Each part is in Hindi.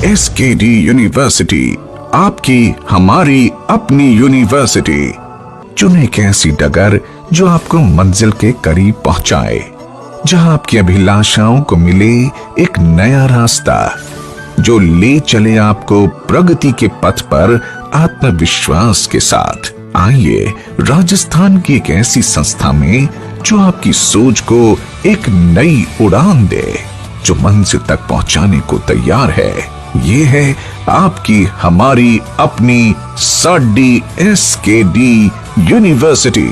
SKD यूनिवर्सिटी, आपकी हमारी अपनी यूनिवर्सिटी। चुने एक ऐसी डगर जो आपको मंजिल के करीब पहुंचाए, जहां आपकी अभिलाषाओं को मिले एक नया रास्ता, जो ले चले आपको प्रगति के पथ पर आत्मविश्वास के साथ। आइए राजस्थान की एक ऐसी संस्था में जो आपकी सोच को एक नई उड़ान दे, जो मंजिल तक पहुंचाने को तैयार है। ये है आपकी हमारी अपनी साडी SKD यूनिवर्सिटी।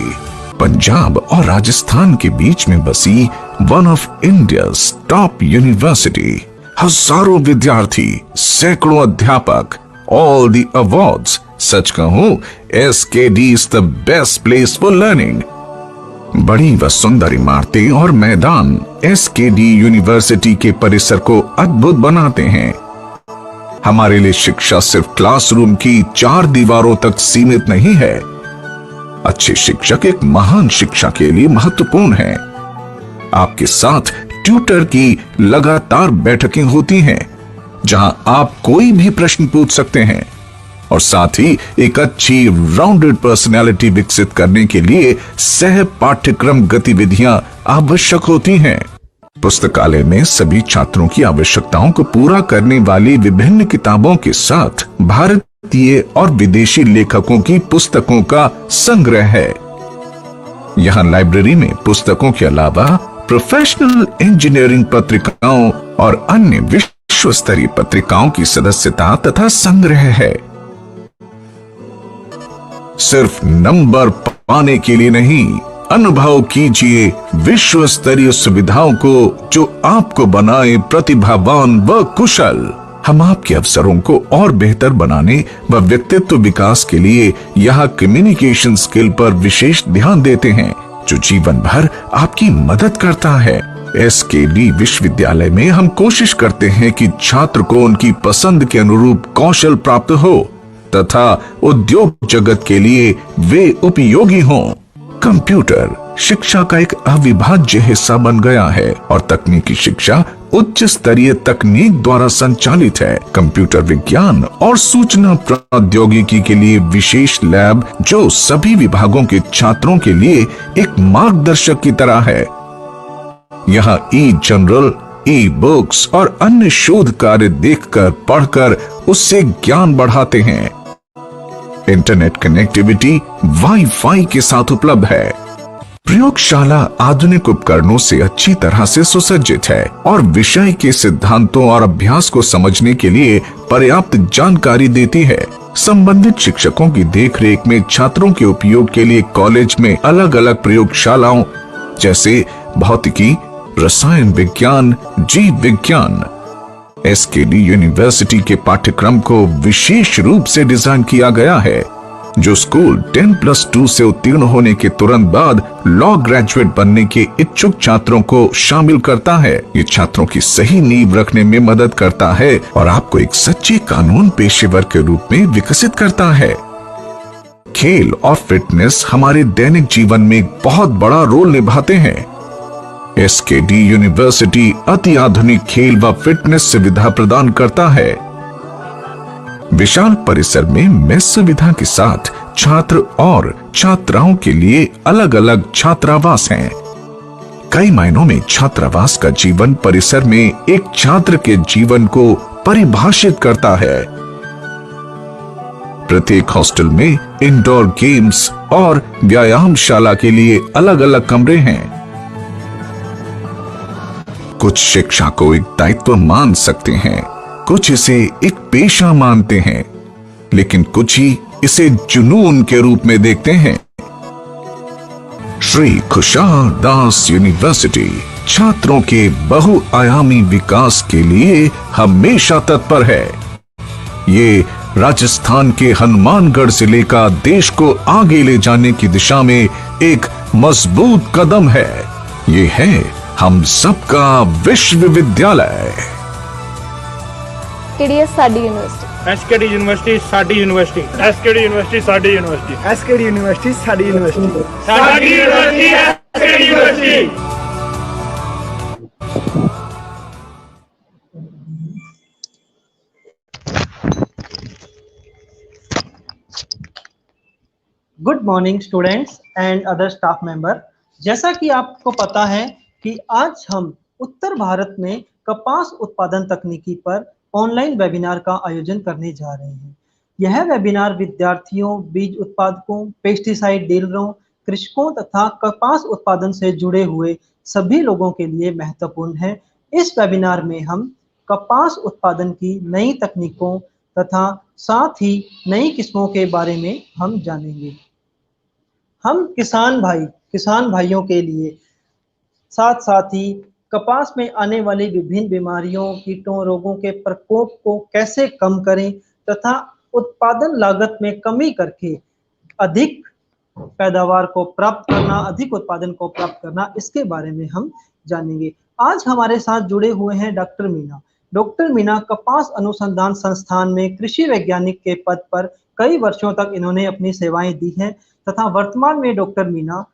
पंजाब और राजस्थान के बीच में बसी one of India's top university. हजारों विद्यार्थी, सैकड़ों अध्यापक, ऑल द अवार्ड्स। सच कहूं, SKD is the best place for learning. बड़ी व सुंदर इमारतें और मैदान SKD यूनिवर्सिटी के परिसर को अद्भुत बनाते हैं। हमारे लिए शिक्षा सिर्फ क्लासरूम की 4 दीवारों तक सीमित नहीं है। अच्छे शिक्षक एक महान शिक्षा के लिए महत्वपूर्ण हैं। आपके साथ ट्यूटर की लगातार बैठकें होती हैं, जहां आप कोई भी प्रश्न पूछ सकते हैं, और साथ ही एक अच्छी राउंडेड पर्सनालिटी विकसित करने के लिए सह पाठ्यक्रम गतिविधियां आवश्यक होती हैं। पुस्तकालय में सभी छात्रों की आवश्यकताओं को पूरा करने वाली विभिन्न किताबों के साथ भारतीय और विदेशी लेखकों की पुस्तकों का संग्रह है। यहाँ लाइब्रेरी में पुस्तकों के अलावा प्रोफेशनल इंजीनियरिंग पत्रिकाओं और अन्य विश्व स्तरीय पत्रिकाओं की सदस्यता तथा संग्रह है। सिर्फ नंबर पाने के लिए नहीं, अनुभव कीजिए विश्व स्तरीय सुविधाओं को जो आपको बनाए प्रतिभावान व कुशल। हम आपके अवसरों को और बेहतर बनाने व व्यक्तित्व विकास के लिए यहाँ कम्युनिकेशन स्किल पर विशेष ध्यान देते हैं, जो जीवन भर आपकी मदद करता है। SKD विश्वविद्यालय में हम कोशिश करते हैं कि छात्र को उनकी पसंद के अनुरूप कौशल प्राप्त हो तथा उद्योग जगत के लिए वे उपयोगी हों। कंप्यूटर शिक्षा का एक अविभाज्य हिस्सा बन गया है और तकनीकी शिक्षा उच्च स्तरीय तकनीक द्वारा संचालित है। कंप्यूटर विज्ञान और सूचना प्रौद्योगिकी के लिए विशेष लैब, जो सभी विभागों के छात्रों के लिए एक मार्गदर्शक की तरह है। यहाँ जनरल, बुक्स और अन्य शोध कार्य देखकर, पढ़कर उससे ज्ञान बढ़ाते हैं। इंटरनेट कनेक्टिविटी वाईफाई के साथ उपलब्ध है। प्रयोगशाला आधुनिक उपकरणों से अच्छी तरह से सुसज्जित है और विषय के सिद्धांतों और अभ्यास को समझने के लिए पर्याप्त जानकारी देती है। संबंधित शिक्षकों की देखरेख में छात्रों के उपयोग के लिए कॉलेज में अलग अलग प्रयोगशालाओं जैसे भौतिकी, रसायन विज्ञान, जीव विज्ञान। SKD यूनिवर्सिटी के पाठ्यक्रम को विशेष रूप से डिजाइन किया गया है, जो स्कूल 10+2 से उत्तीर्ण होने के तुरंत बाद लॉ ग्रेजुएट बनने के इच्छुक छात्रों को शामिल करता है। ये छात्रों की सही नींव रखने में मदद करता है और आपको एक सच्चे कानून पेशेवर के रूप में विकसित करता है। खेल और फिटनेस हमारे दैनिक जीवन में एक बहुत बड़ा रोल निभाते हैं। SKD यूनिवर्सिटी अति आधुनिक खेल व फिटनेस सुविधा प्रदान करता है। विशाल परिसर में मेस सुविधा के साथ छात्र और छात्राओं के लिए अलग अलग छात्रावास हैं। कई मायनों में छात्रावास का जीवन परिसर में एक छात्र के जीवन को परिभाषित करता है। प्रत्येक हॉस्टल में इंडोर गेम्स और व्यायामशाला के लिए अलग अलग कमरे हैं। कुछ शिक्षा को एक दायित्व मान सकते हैं, कुछ इसे एक पेशा मानते हैं, लेकिन कुछ ही इसे जुनून के रूप में देखते हैं। श्री खुशहाल दास यूनिवर्सिटी छात्रों के बहुआयामी विकास के लिए हमेशा तत्पर है। ये राजस्थान के हनुमानगढ़ जिले का देश को आगे ले जाने की दिशा में एक मजबूत कदम है। ये है हम सबका विश्वविद्यालय। साडी यूनिवर्सिटी। SKD यूनिवर्सिटी साडी यूनिवर्सिटी। SKD यूनिवर्सिटी साडी यूनिवर्सिटी। SKD यूनिवर्सिटी साडी यूनिवर्सिटी। साडी university SKD university. Good morning students and other staff member. जैसा कि आपको पता है कि आज हम उत्तर भारत में कपास उत्पादन तकनीकी पर ऑनलाइन वेबिनार का आयोजन करने जा रहे हैं। यह वेबिनार विद्यार्थियों, बीज उत्पादकों, पेस्टिसाइड डीलरों, कृषकों तथा कपास उत्पादन से जुड़े हुए सभी लोगों के लिए महत्वपूर्ण है। इस वेबिनार में हम कपास उत्पादन की नई तकनीकों तथा साथ ही नई किस्मों के बारे में हम जानेंगे। हम किसान भाइयों के लिए साथ साथ ही कपास में आने वाली विभिन्न बीमारियों, कीटों, रोगों के प्रकोप को कैसे कम करें तथा उत्पादन लागत में कमी करके अधिक पैदावार को प्राप्त करना, अधिक उत्पादन को प्राप्त करना, इसके बारे में हम जानेंगे। आज हमारे साथ जुड़े हुए हैं डॉक्टर मीना। डॉक्टर मीना कपास अनुसंधान संस्थान में कृषि वैज्ञानिक के पद पर कई वर्षों तक इन्होंने अपनी सेवाएं दी हैं तथा वर्तमान में डॉक्टर मीना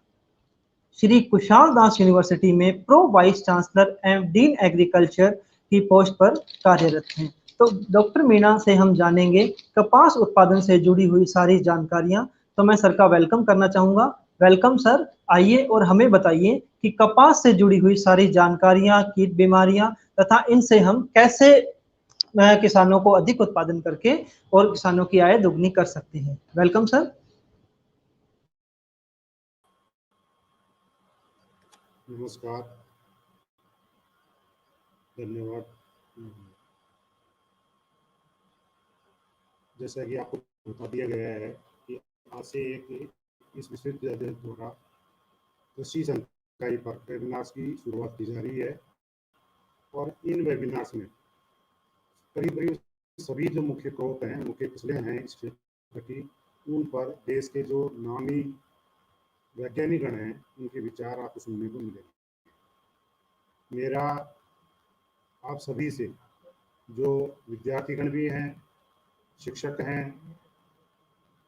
श्री कुशाल दास यूनिवर्सिटी में प्रो वाइस चांसलर एवं डीन एग्रीकल्चर की पोस्ट पर कार्यरत हैं। तो डॉक्टर मीना से हम जानेंगे कपास उत्पादन से जुड़ी हुई सारी जानकारियां। तो मैं सर का वेलकम करना चाहूंगा। Welcome sir. आइए और हमें बताइए कि कपास से जुड़ी हुई सारी जानकारियां, कीट बीमारियां तथा इनसे हम कैसे किसानों को अधिक उत्पादन करके और किसानों की आय दुगनी कर सकते हैं। Welcome sir. नमस्कार, धन्यवाद। जैसा कि आपको बता दिया गया है कि आज से एक इस विश्वविद्यालय द्वारा कृषि संकाय पर वेबिनार्स की शुरुआत की जा रही है और इन वेबिनार्स में करीब करीब सभी जो मुख्य स्रोत हैं, मुख्य फसलें हैं इस क्षेत्र की, उन पर देश के जो नामी वैज्ञानिक गण हैं उनके विचार आपको सुनने को मिलेंगे। मेरा आप सभी से, जो विद्यार्थीगण भी हैं, शिक्षक हैं,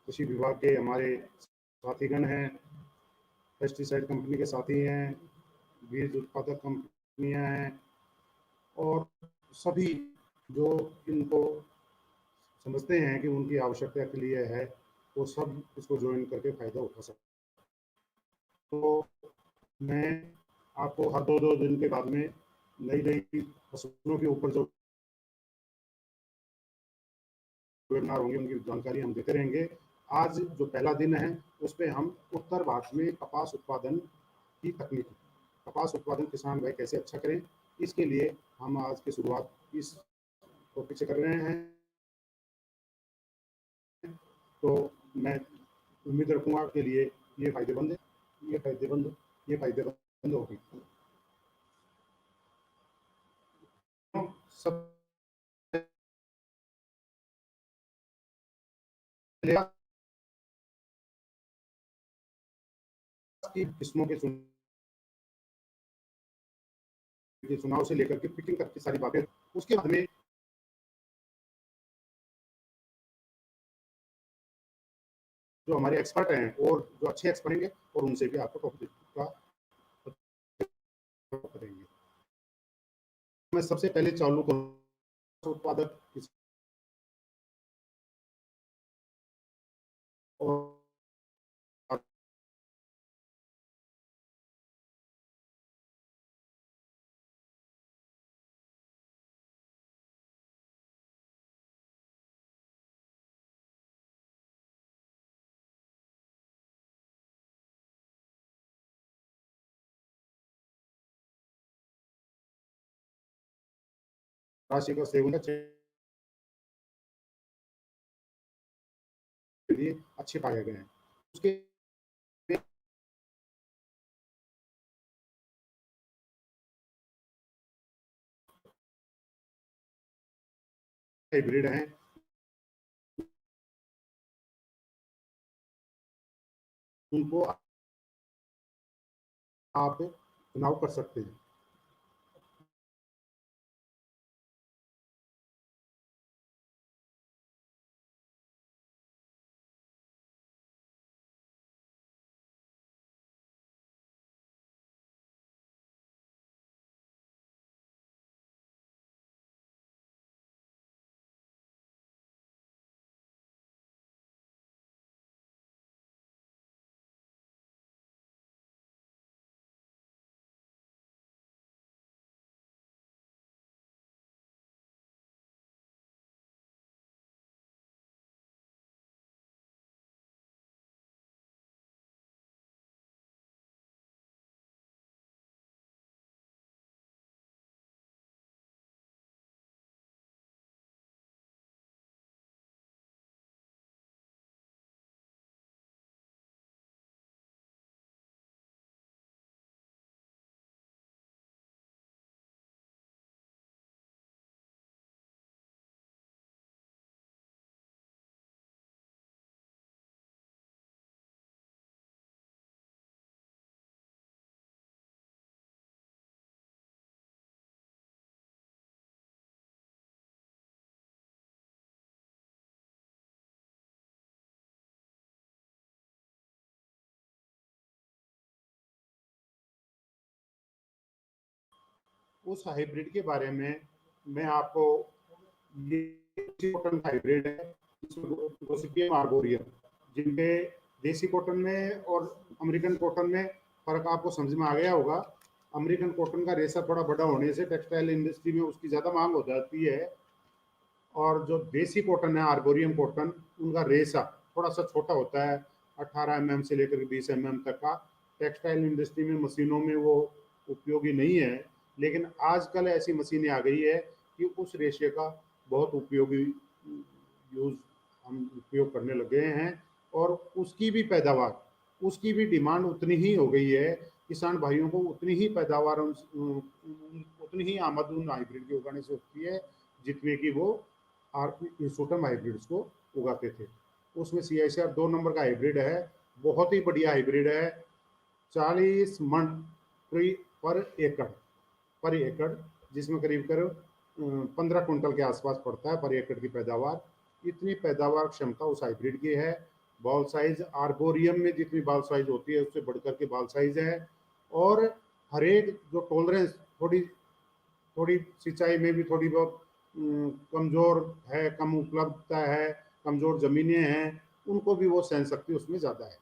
कृषि विभाग के हमारे साथीगण हैं, पेस्टिसाइड कंपनी के साथी हैं, बीज उत्पादक कंपनियां हैं और सभी जो इनको समझते हैं कि उनकी आवश्यकता के लिए है, वो सब इसको ज्वाइन करके फायदा उठा सकते हैं। तो मैं आपको हर दो दिन के बाद में नई नई फसलों के ऊपर जो वेबिनार होंगे उनकी जानकारी हम देते रहेंगे। आज जो पहला दिन है उस पर हम उत्तर भारत में कपास उत्पादन की तकनीक, कपास उत्पादन किसान भाई कैसे अच्छा करें, इसके लिए हम आज की शुरुआत इस टॉपिक से कर रहे हैं। तो मैं उम्मीद रखूंगा के लिए ये फायदेमंद है, ये फायदेमंद होगी। सब की किस्मों के चुनाव से लेकर के पिकिंग तक की सारी बातें, उसके बाद में जो हमारे एक्सपर्ट हैं और जो अच्छे एक्सपर्ट होंगे और उनसे भी आपको टॉपिक का करेंगे। मैं सबसे पहले चालू करूँ उत्पादक और राशि का सेवन के लिए अच्छे पाए गए हैं। उसके हाइब्रिड हैं, उनको आप चुनाव कर सकते हैं। उस हाइब्रिड के बारे में मैं आपको, ये कॉटन हाइब्रिड है, गोसिपियम आर्बोरियम, जिनके देसी कॉटन में और अमेरिकन कॉटन में फर्क आपको समझ में आ गया होगा। अमेरिकन कॉटन का रेशा थोड़ा बड़ा होने से टेक्सटाइल इंडस्ट्री में उसकी ज़्यादा मांग हो जाती है, और जो देसी कॉटन है आर्बोरियम कॉटन, उनका रेशा थोड़ा सा छोटा होता है, 18 mm से लेकर 20 mm तक का। टेक्सटाइल इंडस्ट्री में मशीनों में वो उपयोगी नहीं है, लेकिन आजकल ऐसी मशीनें आ गई है कि उस रेशे का बहुत उपयोगी यूज हम उपयोग करने लगे हैं, और उसकी भी पैदावार, उसकी भी डिमांड उतनी ही हो गई है। किसान भाइयों को उतनी ही पैदावार, उतनी ही आमद उन हाइब्रिड के उगाने से होती है जितने की वो इंसोटम हाइब्रिड्स को उगाते थे। उसमें CICR 2 नंबर का हाइब्रिड है, बहुत ही बढ़िया हाइब्रिड है। 40 मन पर एकड़, जिसमें करीब करीब 15 कुंटल के आसपास पड़ता है पर एकड़ की पैदावार। इतनी पैदावार क्षमता उस हाइब्रिड की है। बॉल साइज आर्बोरियम में जितनी बॉल साइज होती है उससे बढ़कर के बॉल साइज है, और हर एक जो टॉलरेंस, थोड़ी थोड़ी सिंचाई में भी थोड़ी बहुत कमज़ोर है, कम उपलब्धता है, कमज़ोर ज़मीनें हैं, उनको भी वो सहन शक्ति उसमें ज़्यादा है।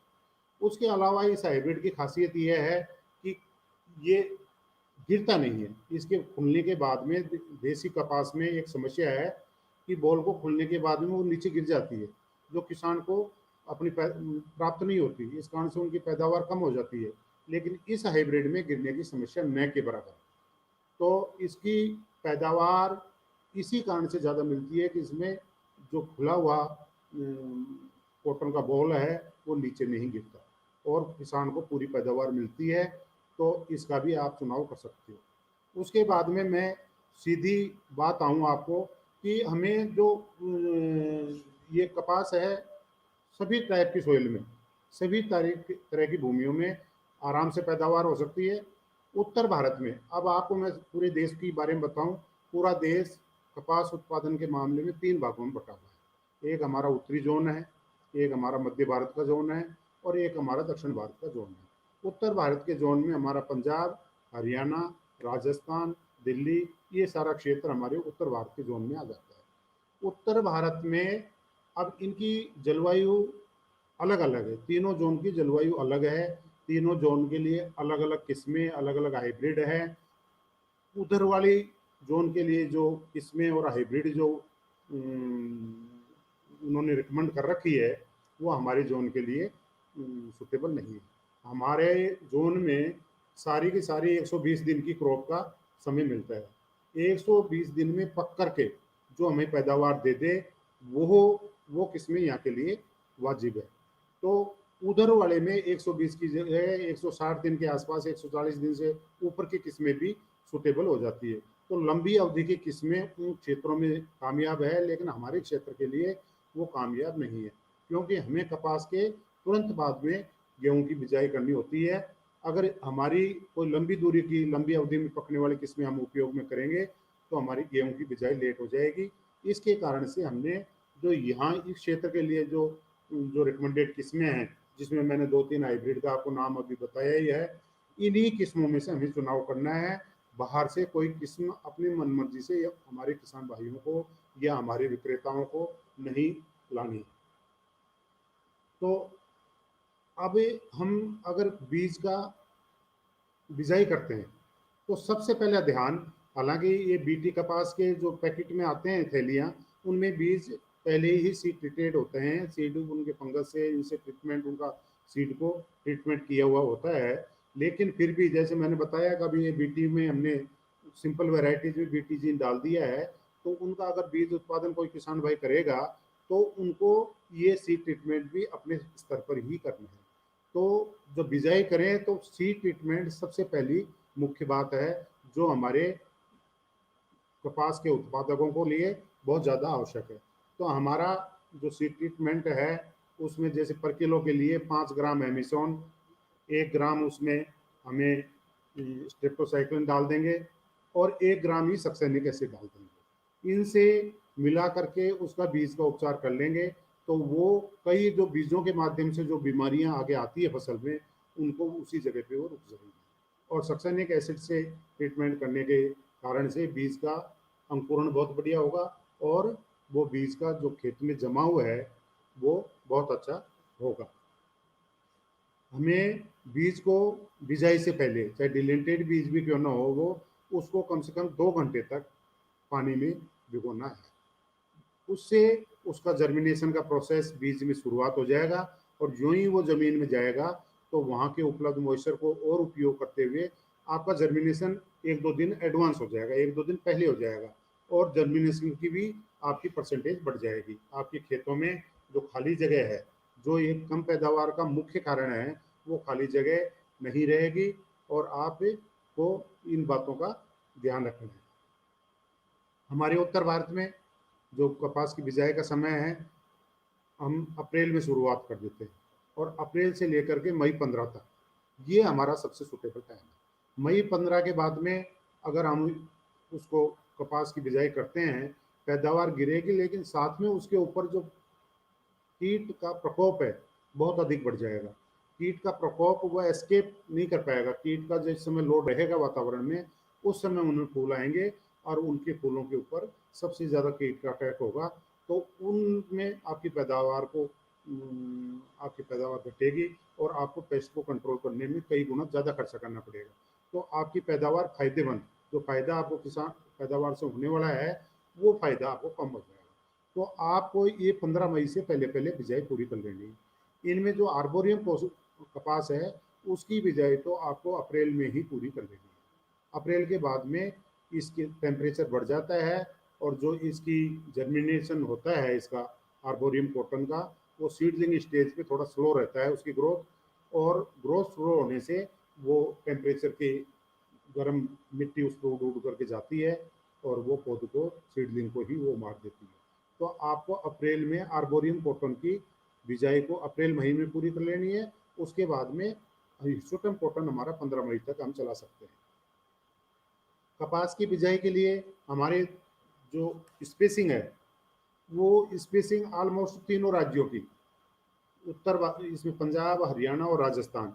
उसके अलावा इस हाइब्रिड की खासियत ये है कि ये गिरता नहीं है। इसके खुलने के बाद में देसी कपास में एक समस्या है कि बॉल को खुलने के बाद में वो नीचे गिर जाती है, जो किसान को अपनी प्राप्त नहीं होती, इस कारण से उनकी पैदावार कम हो जाती है। लेकिन इस हाइब्रिड में गिरने की समस्या न के बराबर है। तो इसकी पैदावार इसी कारण से ज़्यादा मिलती है कि इसमें जो खुला हुआ कॉटन का बॉल है वो नीचे नहीं गिरता, और किसान को पूरी पैदावार मिलती है। तो इसका भी आप चुनाव कर सकते हो। उसके बाद में मैं सीधी बात आऊँ आपको कि हमें जो ये कपास है, सभी टाइप की सोइल में, सभी तरह की भूमियों में आराम से पैदावार हो सकती है। उत्तर भारत में, अब आपको मैं पूरे देश के बारे में बताऊं, पूरा देश कपास उत्पादन के मामले में 3 भागों में बटा हुआ है। एक हमारा उत्तरी जोन है, एक हमारा मध्य भारत का जोन है, और एक हमारा दक्षिण भारत का जोन है। उत्तर भारत के जोन में हमारा पंजाब, हरियाणा, राजस्थान, दिल्ली, ये सारा क्षेत्र हमारे उत्तर भारत के जोन में आ जाता है। उत्तर भारत में अब इनकी जलवायु अलग अलग है, तीनों जोन की जलवायु अलग है, तीनों जोन के लिए अलग अलग किस्में, अलग अलग हाइब्रिड है। उधर वाली जोन के लिए जो किस्में और हाइब्रिड जो उन्होंने रिकमेंड कर रखी है, वो हमारे जोन के लिए सुटेबल नहीं है। हमारे जोन में सारी की सारी 120 दिन की क्रॉप का समय मिलता है। 120 दिन में पक करके जो हमें पैदावार दे दे, वो किस्में यहाँ के लिए वाजिब है। तो उधर वाले में 120 की जगह 160 दिन के आसपास, 140 दिन से ऊपर की किस्में भी सुटेबल हो जाती है। तो लंबी अवधि की किस्में उन क्षेत्रों में कामयाब है, लेकिन हमारे क्षेत्र के लिए वो कामयाब नहीं है, क्योंकि हमें कपास के तुरंत बाद में गेहूं की बिजाई करनी होती है। अगर हमारी कोई लंबी दूरी की, लंबी अवधि में पकने वाली किस्में हम उपयोग में करेंगे तो हमारी गेहूं की बिजाई लेट हो जाएगी। इसके कारण से हमने जो यहाँ इस क्षेत्र के लिए जो जो रिकमेंडेड किस्में हैं, जिसमें मैंने 2-3 हाइब्रिड का आपको नाम अभी बताया ही है, इन्हीं किस्मों में से हमें चुनाव करना है। बाहर से कोई किस्म अपनी मनमर्जी से या हमारे किसान भाइयों को या हमारे विक्रेताओं को नहीं लानी। तो अब हम अगर बीज का बिजाई करते हैं तो सबसे पहला ध्यान, हालांकि ये बीटी कपास के जो पैकेट में आते हैं थैलियाँ, उनमें बीज पहले ही सीड ट्रीटेड होते हैं, सीड उनके फंगस से इनसे ट्रीटमेंट, उनका सीड को ट्रीटमेंट किया हुआ होता है। लेकिन फिर भी जैसे मैंने बताया, कभी ये बीटी में हमने सिंपल वेराइटीज में बीटी जीन डाल दिया है, तो उनका अगर बीज उत्पादन कोई किसान भाई करेगा तो उनको ये सीड ट्रीटमेंट भी अपने स्तर पर ही करना है। तो जो बिजाई करें तो सीड ट्रीटमेंट सबसे पहली मुख्य बात है, जो हमारे कपास के उत्पादकों को लिए बहुत ज़्यादा आवश्यक है। तो हमारा जो सीड ट्रीटमेंट है उसमें जैसे पर किलो के लिए 5 ग्राम एमिसोन, 1 ग्राम उसमें हमें स्ट्रेप्टोसाइक्लिन डाल देंगे, और 1 ग्राम ही सक्सेनिक एसिड डाल देंगे। इनसे मिला करके उसका बीज का उपचार कर लेंगे, तो वो कई जो बीजों के माध्यम से जो बीमारियां आगे आती है फसल में, उनको उसी जगह पे वो रुक जाएंगी। और सक्सेनिक एसिड से ट्रीटमेंट करने के कारण से बीज का अंकुरण बहुत बढ़िया होगा और वो बीज का जो खेत में जमा हुआ है वो बहुत अच्छा होगा। हमें बीज को बिजाई से पहले, चाहे डिलेंटेड बीज भी क्यों ना हो, वो उसको कम से कम 2 घंटे तक पानी में भिगोना है। उससे उसका जर्मिनेशन का प्रोसेस बीज में शुरुआत हो जाएगा और जो ही वो जमीन में जाएगा तो वहाँ के उपलब्ध मॉइस्चर को और उपयोग करते हुए आपका जर्मिनेशन 1-2 दिन एडवांस हो जाएगा, 1-2 दिन पहले हो जाएगा और जर्मिनेशन की भी आपकी परसेंटेज बढ़ जाएगी। आपके खेतों में जो खाली जगह है, जो एक कम पैदावार का मुख्य कारण है, वो खाली जगह नहीं रहेगी और आपको इन बातों का ध्यान रखना है। हमारे उत्तर भारत में जो कपास की बिजाई का समय है, हम अप्रैल में शुरुआत कर देते हैं और अप्रैल से लेकर के मई 15 तक ये हमारा सबसे सुटेबल टाइम है। मई 15 के बाद में अगर हम उसको कपास की बिजाई करते हैं, पैदावार गिरेगी लेकिन साथ में उसके ऊपर जो कीट का प्रकोप है बहुत अधिक बढ़ जाएगा। कीट का प्रकोप वह एस्केप नहीं कर पाएगा। कीट का जिस समय लोड रहेगा वातावरण में, उस समय उनमें फूल आएंगे और उनके फूलों के ऊपर सबसे ज़्यादा कीट का अटैक होगा, तो उनमें आपकी पैदावार घटेगी और आपको पेस्ट को कंट्रोल करने में कई गुना ज़्यादा खर्चा करना पड़ेगा। तो आपकी पैदावार फायदेमंद, जो फायदा आपको किसान पैदावार से होने वाला है, वो फायदा आपको कम हो जाएगा। तो आपको ये 15 मई से पहले पहले बिजाई पूरी कर लेनी है। इनमें जो आर्बोरियम कपास है उसकी बिजाई तो आपको अप्रैल में ही पूरी कर लेनी है। अप्रैल के बाद में इसके टेम्परेचर बढ़ जाता है और जो इसकी जर्मिनेशन होता है इसका आर्बोरियम कॉटन का, वो सीडलिंग स्टेज पे थोड़ा स्लो रहता है उसकी ग्रोथ, और ग्रोथ स्लो होने से वो टेम्परेचर की गर्म मिट्टी उस पर उड़ उड़ करके जाती है और वो पौधे को, सीडलिंग को ही वो मार देती है। तो आपको अप्रैल में आर्बोरियम कॉटन की बिजाई को अप्रैल महीने में पूरी कर लेनी है। उसके बाद में हिस्टोटम कॉटन हमारा 15 मई तक हम चला सकते हैं। कपास की बिजाई के लिए हमारे जो स्पेसिंग है वो स्पेसिंग ऑलमोस्ट तीनों राज्यों की, इसमें पंजाब, हरियाणा और राजस्थान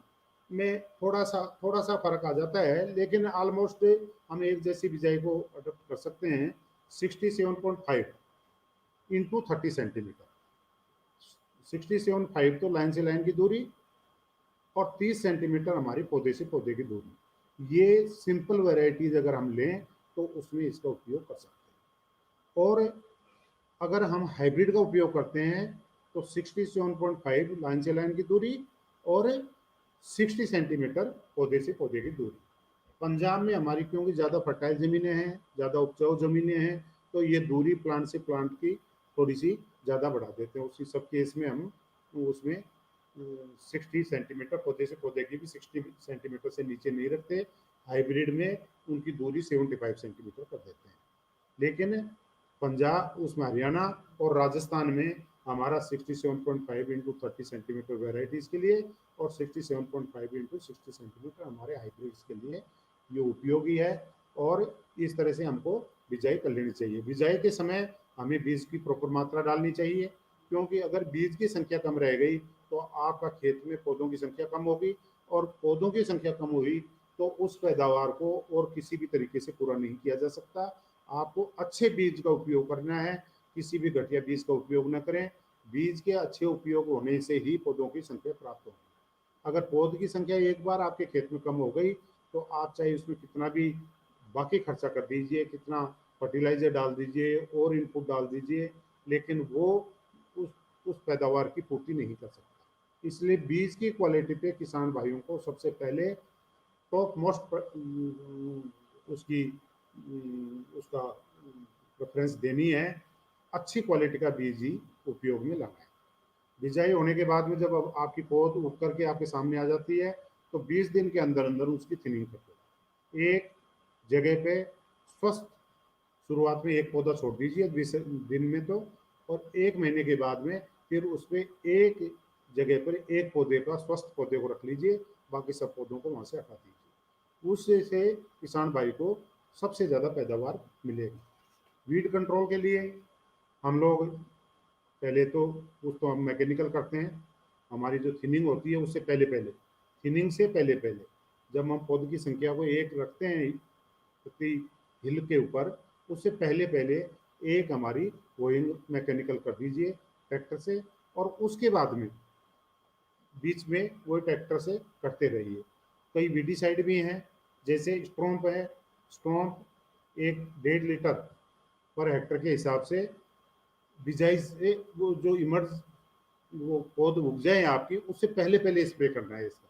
में थोड़ा सा फर्क आ जाता है, लेकिन ऑलमोस्ट हम एक जैसी बिजाई को अडोप्ट कर सकते हैं। 67.5 इंटू 30 सेंटीमीटर, 67.5 तो लाइन से लाइन की दूरी और 30 सेंटीमीटर हमारी पौधे से पौधे की दूरी। ये सिंपल वैरायटीज अगर हम लें तो उसमें इसका उपयोग कर सकते हैं। और अगर हम हाइब्रिड का उपयोग करते हैं तो 67.5 लाइन से लाइन की दूरी और 60 सेंटीमीटर पौधे से पौधे की दूरी। पंजाब में हमारी क्योंकि ज़्यादा फर्टाइल ज़मीनें हैं, ज़्यादा उपजाऊ ज़मीनें हैं, तो ये दूरी प्लांट से प्लांट की थोड़ी सी ज़्यादा बढ़ा देते हैं। उसी सब केस में हम उसमें 60 सेंटीमीटर, पौधे से पौधे की भी 60 सेंटीमीटर से नीचे नहीं रखते। हाइब्रिड में उनकी दूरी 75 सेंटीमीटर कर देते हैं। लेकिन पंजाब, उसमें हरियाणा और राजस्थान में हमारा 67.5 इंटू 30 सेंटीमीटर वेराइटीज़ के लिए और 67.5 इंटू 60 सेंटीमीटर हमारे हाइब्रिड्स के लिए ये उपयोगी है। और इस तरह से हमको बिजाई कर लेनी चाहिए। बिजाई के समय हमें बीज की प्रॉपर मात्रा डालनी चाहिए, क्योंकि अगर बीज की संख्या कम रह गई तो आपका खेत में पौधों की संख्या कम होगी और पौधों की संख्या कम हुई तो उस पैदावार को और किसी भी तरीके से पूरा नहीं किया जा सकता। आपको अच्छे बीज का उपयोग करना है, किसी भी घटिया बीज का उपयोग न करें। बीज के अच्छे उपयोग होने से ही पौधों की संख्या प्राप्त होगी। अगर पौध की संख्या एक बार आपके खेत में कम हो गई तो आप चाहे उसमें कितना भी बाकी खर्चा कर दीजिए, कितना फर्टिलाइजर डाल दीजिए और इनपुट डाल दीजिए, लेकिन वो उस उस पैदावार की पूर्ति नहीं कर सकता। इसलिए बीज की क्वालिटी पे किसान भाइयों को सबसे पहले टॉप मोस्ट उसकी उसका प्रेफरेंस देनी है। अच्छी क्वालिटी का बीज ही उपयोग में लाना है। बिजाई होने के बाद में जब अब आपकी पौध उग करके आपके सामने आ जाती है तो 20 दिन के अंदर अंदर उसकी थिनिंग कर दो। एक जगह पे स्वस्थ, शुरुआत में एक पौधा छोड़ दीजिए 20 दिन में तो, और 1 महीने के बाद में फिर उसमें एक जगह पर एक पौधे का, स्वस्थ पौधे को रख लीजिए, बाकी सब पौधों को वहाँ से हटा दीजिए। उससे किसान भाई को सबसे ज़्यादा पैदावार मिलेगी। वीड कंट्रोल के लिए हम लोग पहले तो उसको हम मैकेनिकल करते हैं। हमारी जो थिनिंग होती है उससे पहले पहले, थिनिंग से पहले पहले जब हम पौधे की संख्या को 1 रखते हैं प्रति हिल के ऊपर, उससे पहले पहले एक हमारी होइंग मैकेनिकल कर दीजिए ट्रैक्टर से, और उसके बाद में बीच में वो ट्रैक्टर से करते रहिए। कई वीडीसाइड भी हैं, जैसे स्ट्रॉम्प है। स्ट्रॉम्प एक 1.5 लीटर पर हेक्टर के हिसाब से बिजाई से वो जो इमर्ज वो पौध उग जाए आपकी, उससे पहले पहले स्प्रे करना है इसका।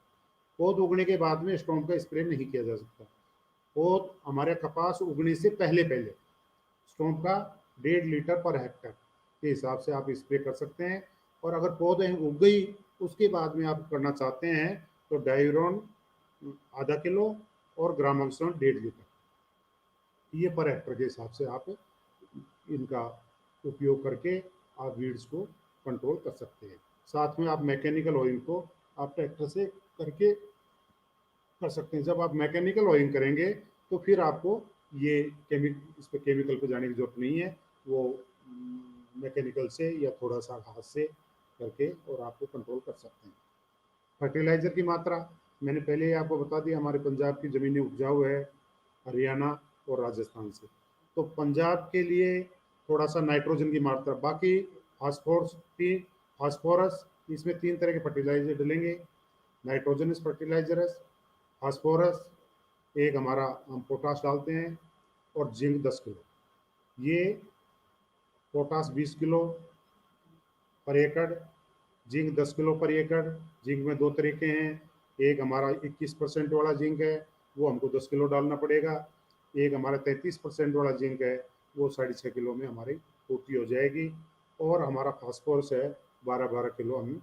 पौध उगने के बाद में स्ट्रॉम्प का स्प्रे नहीं किया जा सकता। पौध हमारे कपास उगने से पहले पहले स्टोन का 1.5 लीटर पर हेक्टर के हिसाब से आप स्प्रे कर सकते हैं। और अगर पौधे उग गई उसके बाद में आप करना चाहते हैं तो डायरोन आधा किलो और ग्रामाक्सोन 1.5 लीटर, ये पर हेक्टर के हिसाब से आप इनका उपयोग करके आप वीड्स को कंट्रोल कर सकते हैं। साथ में आप मैकेनिकल ऑयल को आप ट्रैक्टर से करके कर सकते हैं। जब आप मैकेनिकल ऑयलिंग करेंगे तो फिर आपको ये इस पर केमिकल पे जाने की जरूरत नहीं है। वो मैकेनिकल से या थोड़ा सा हाथ से करके और आपको कंट्रोल कर सकते हैं। फर्टिलाइजर की मात्रा मैंने पहले ही आपको बता दिया, हमारे पंजाब की ज़मीनें उपजाऊ है हरियाणा और राजस्थान से। तो पंजाब के लिए थोड़ा सा नाइट्रोजन की मात्रा, बाकी फास्फोरस इसमें 3 तरह के फर्टिलाइजर डलेंगे। नाइट्रोजनस फर्टिलाइजर, फास्फोरस एक हमारा हम पोटाश डालते हैं, और जिंक 10 किलो। ये पोटाश 20 किलो पर एकड़, जिंक 10 किलो पर एकड़। जिंक में 2 तरीके हैं, एक हमारा 21% वाला जिंक है, वो हमको 10 किलो डालना पड़ेगा। एक हमारा 33% वाला जिंक है, वो 6.5 किलो में हमारी पूर्ति हो जाएगी। और हमारा फास्फोरस है 12-12 किलो हम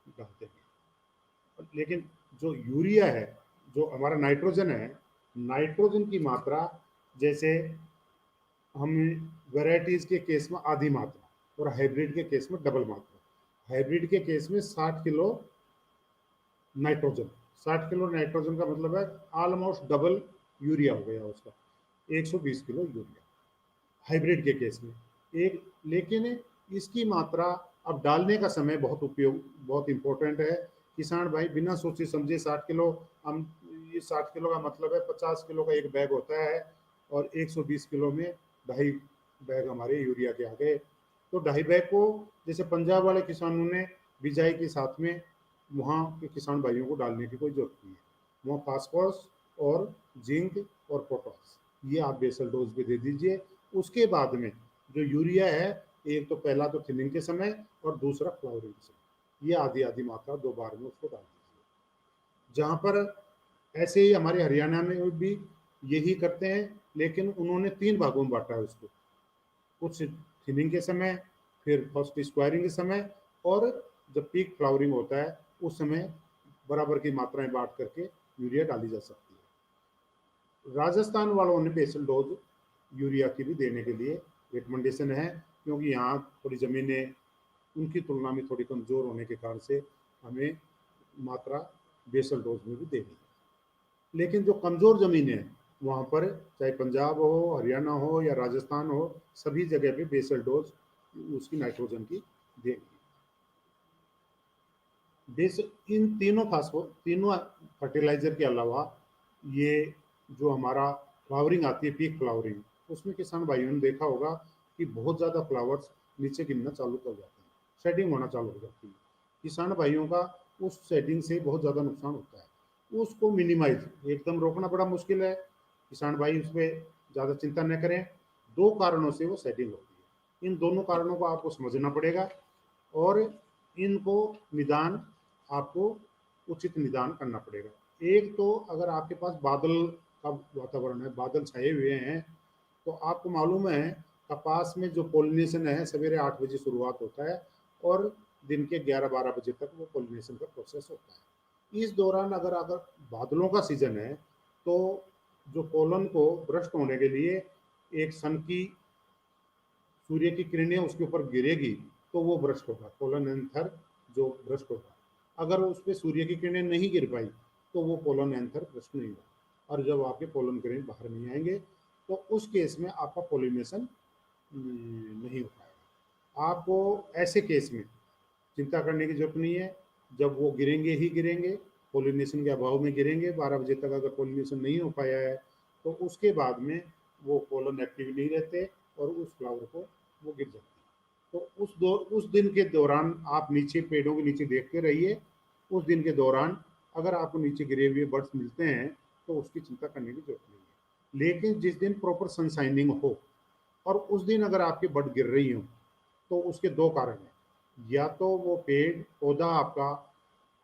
डालते हैं। लेकिन जो यूरिया है, जो हमारा नाइट्रोजन है, नाइट्रोजन की मात्रा जैसे हम वेराइटीज़ के केस में आधी मात्रा और हाइब्रिड के केस में डबल मात्रा। हाइब्रिड के केस में 60 किलो नाइट्रोजन, 60 किलो नाइट्रोजन का मतलब है ऑलमोस्ट डबल यूरिया हो गया उसका, 120 किलो यूरिया हाइब्रिड के केस में। एक लेकिन इसकी मात्रा अब डालने का समय बहुत इम्पोर्टेंट है। किसान भाई बिना सोचे समझे 60 किलो, हम ये 60 किलो का मतलब है 50 किलो का एक बैग होता है, और 120 किलो में 2.5 बैग हमारे यूरिया के आ गए। तो 2.5 बैग को जैसे पंजाब वाले किसानों ने बिजाई के साथ में वहाँ के किसान भाइयों को डालने की कोई जरूरत नहीं है। वहाँ फास्फोरस और जिंक और पोटाश ये आप बेसल डोज पे दे दीजिए। उसके बाद में जो यूरिया है, एक तो पहला तो थिनिंग के समय और दूसरा फ्लावरिंग के समय, ये आधी आधी मात्रा 2 बार में उसको डाल दीजिए। जहाँ पर ऐसे ही हमारे हरियाणा में भी यही करते हैं, लेकिन उन्होंने 3 भागों में बांटा है उसको, कुछ थिनिंग के समय, फिर फर्स्ट स्क्वायरिंग के समय, और जब पीक फ्लावरिंग होता है उस समय बराबर की मात्राएं बांट करके यूरिया डाली जा सकती है। राजस्थान वालों ने बेसल डोज यूरिया की भी देने के लिए रिकमेंडेशन है, क्योंकि यहाँ थोड़ी ज़मीनें उनकी तुलना में थोड़ी कमज़ोर होने के कारण से हमें मात्रा बेसल डोज में भी देनी है। लेकिन जो कमज़ोर ज़मीनें हैं वहाँ पर चाहे पंजाब हो, हरियाणा हो या राजस्थान हो, सभी जगह पे बेसल डोज उसकी नाइट्रोजन की देनी। बेस इन तीनों फर्टिलाइजर के अलावा ये जो हमारा फ्लावरिंग आती है, पीक फ्लावरिंग, उसमें किसान भाइयों ने देखा होगा कि बहुत ज़्यादा फ्लावर्स नीचे गिरना चालू कर जाते हैं, शेडिंग होना चालू हो जाती है। किसान भाइयों का उस शेडिंग से बहुत ज़्यादा नुकसान होता है। उसको मिनिमाइज एकदम रोकना बड़ा मुश्किल है, किसान भाई उस पर ज़्यादा चिंता न करें। 2 कारणों से वो शेडिंग होती है, इन दोनों कारणों को आपको समझना पड़ेगा, और इनको निदान आपको उचित निदान करना पड़ेगा। एक तो अगर आपके पास बादल का वातावरण है, बादल छाए हुए हैं, तो आपको मालूम है कपास में जो पोलिनेशन है सवेरे 8 बजे शुरुआत होता है और दिन के 11-12 बजे तक वो पोलिनेशन का प्रोसेस होता है। इस दौरान अगर बादलों का सीजन है तो जो पोलन को भ्रष्ट होने के लिए एक सन की सूर्य की किरणें उसके ऊपर गिरेगी तो वो भ्रष्ट होगा, पोलन एंथर जो भ्रष्ट होगा। अगर उस पर सूर्य की किरणें नहीं गिर पाई तो वो पोलन एंथर भ्रष्ट नहीं होगा, और जब आपके पोलन ग्रेन बाहर नहीं आएंगे तो उस केस में आपका पोलिनेशन नहीं हो पाएगा। आपको ऐसे केस में चिंता करने की जरूरत नहीं है, जब वो गिरेंगे ही गिरेंगे, पोलिनेशन के अभाव में गिरेंगे। 12 बजे तक अगर पोलिनेशन नहीं हो पाया है तो उसके बाद में वो पोलन एक्टिव नहीं रहते और उस फ्लावर को वो गिर जाते हैं। तो उस दिन के दौरान आप नीचे पेड़ों के नीचे देखते रहिए। उस दिन के दौरान अगर आपको नीचे गिरे हुए बर्ड्स मिलते हैं तो उसकी चिंता करने की जरूरत नहीं है। लेकिन जिस दिन प्रॉपर सनशाइनिंग हो और उस दिन अगर आपके बर्ड गिर रही हो तो उसके दो कारण हैं। या तो वो पेड़ पौधा आपका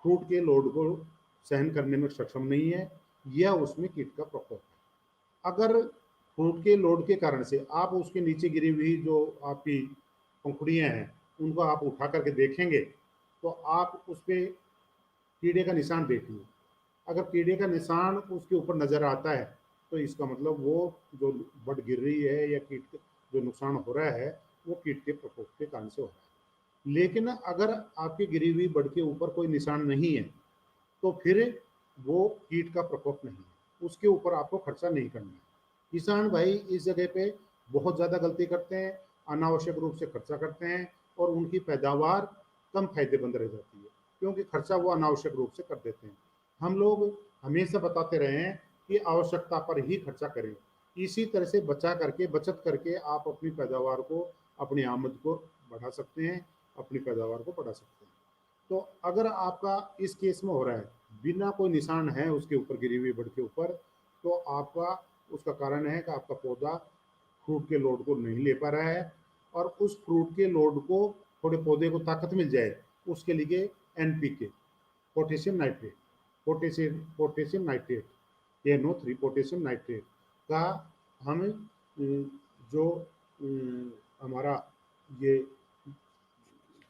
फ्रूट के लोड को सहन करने में सक्षम नहीं है या उसमें कीट का प्रकोप है। अगर फ्रूट के लोड के कारण से आप उसके नीचे गिरी हुई जो आपकी पंखुड़ियाँ हैं उनको आप उठा करके देखेंगे तो आप उस पर कीड़े का निशान देखिए। अगर कीड़े का निशान उसके ऊपर नजर आता है तो इसका मतलब वो जो बर्ड गिर रही है या कीट जो नुकसान हो रहा है वो कीट के प्रकोप के कारण से हो रहा है। लेकिन अगर आपकी गिरी हुई बर्ड के ऊपर कोई निशान नहीं है तो फिर वो कीट का प्रकोप नहीं है, उसके ऊपर आपको खर्चा नहीं करना है। किसान भाई इस जगह पे बहुत ज़्यादा गलती करते हैं, अनावश्यक रूप से खर्चा करते हैं और उनकी पैदावार कम फायदेमंद रह जाती है क्योंकि खर्चा वो अनावश्यक रूप से कर देते हैं। हम लोग हमेशा बताते रहे हैं कि आवश्यकता पर ही खर्चा करें। इसी तरह से बचत करके आप अपनी पैदावार को, अपनी आमद को बढ़ा सकते हैं, अपनी पैदावार को बढ़ा सकते हैं। तो अगर आपका इस केस में हो रहा है बिना कोई निशान है उसके ऊपर गिरी हुई बर्ड के ऊपर तो आपका उसका कारण है कि आपका पौधा फ्रूट के लोड को नहीं ले पा रहा है और उस फ्रूट के लोड को थोड़े पौधे को ताकत मिल जाए उसके लिए NPK potassium nitrate potassium nitrate NO3 potassium nitrate का हम जो हमारा ये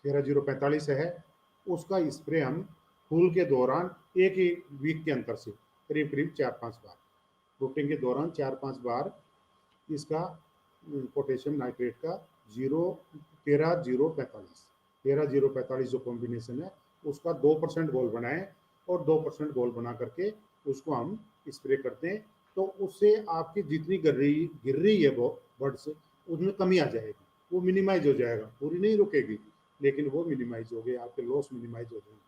13045 है उसका स्प्रे हम फूल के दौरान एक ही वीक के अंतर से करीब करीब 4-5 बार, फ्रूटिंग के दौरान 4-5 बार इसका पोटेशियम नाइट्रेट का 13-0-45 जो कॉम्बिनेशन है उसका 2% घोल बनाएं और 2% घोल बना करके उसको हम स्प्रे करते हैं तो उससे आपकी जितनी गिर रही है वो बर्ड्स उसमें कमी आ जाएगी, वो मिनिमाइज हो जाएगा, पूरी नहीं रुकेगी लेकिन वो मिनिमाइज हो गए, आपके लॉस मिनिमाइज हो जाएंगे।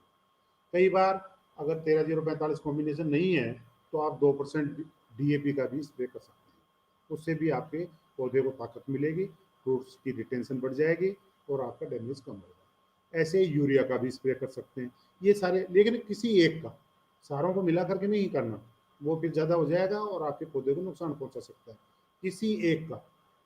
कई बार अगर 13-0-45 कॉम्बिनेशन नहीं है तो आप 2% DAP का भी स्प्रे कर सकते हैं, उससे भी आपके पौधे को ताकत मिलेगी, फ्रूट्स की रिटेंशन बढ़ जाएगी और आपका डैमेज कम होगा। ऐसे यूरिया का भी स्प्रे कर सकते हैं, ये सारे, लेकिन किसी एक का, सारों को मिला करके नहीं करना, वो फिर ज़्यादा हो जाएगा और आपके पौधे को नुकसान पहुंचा सकता है। किसी एक का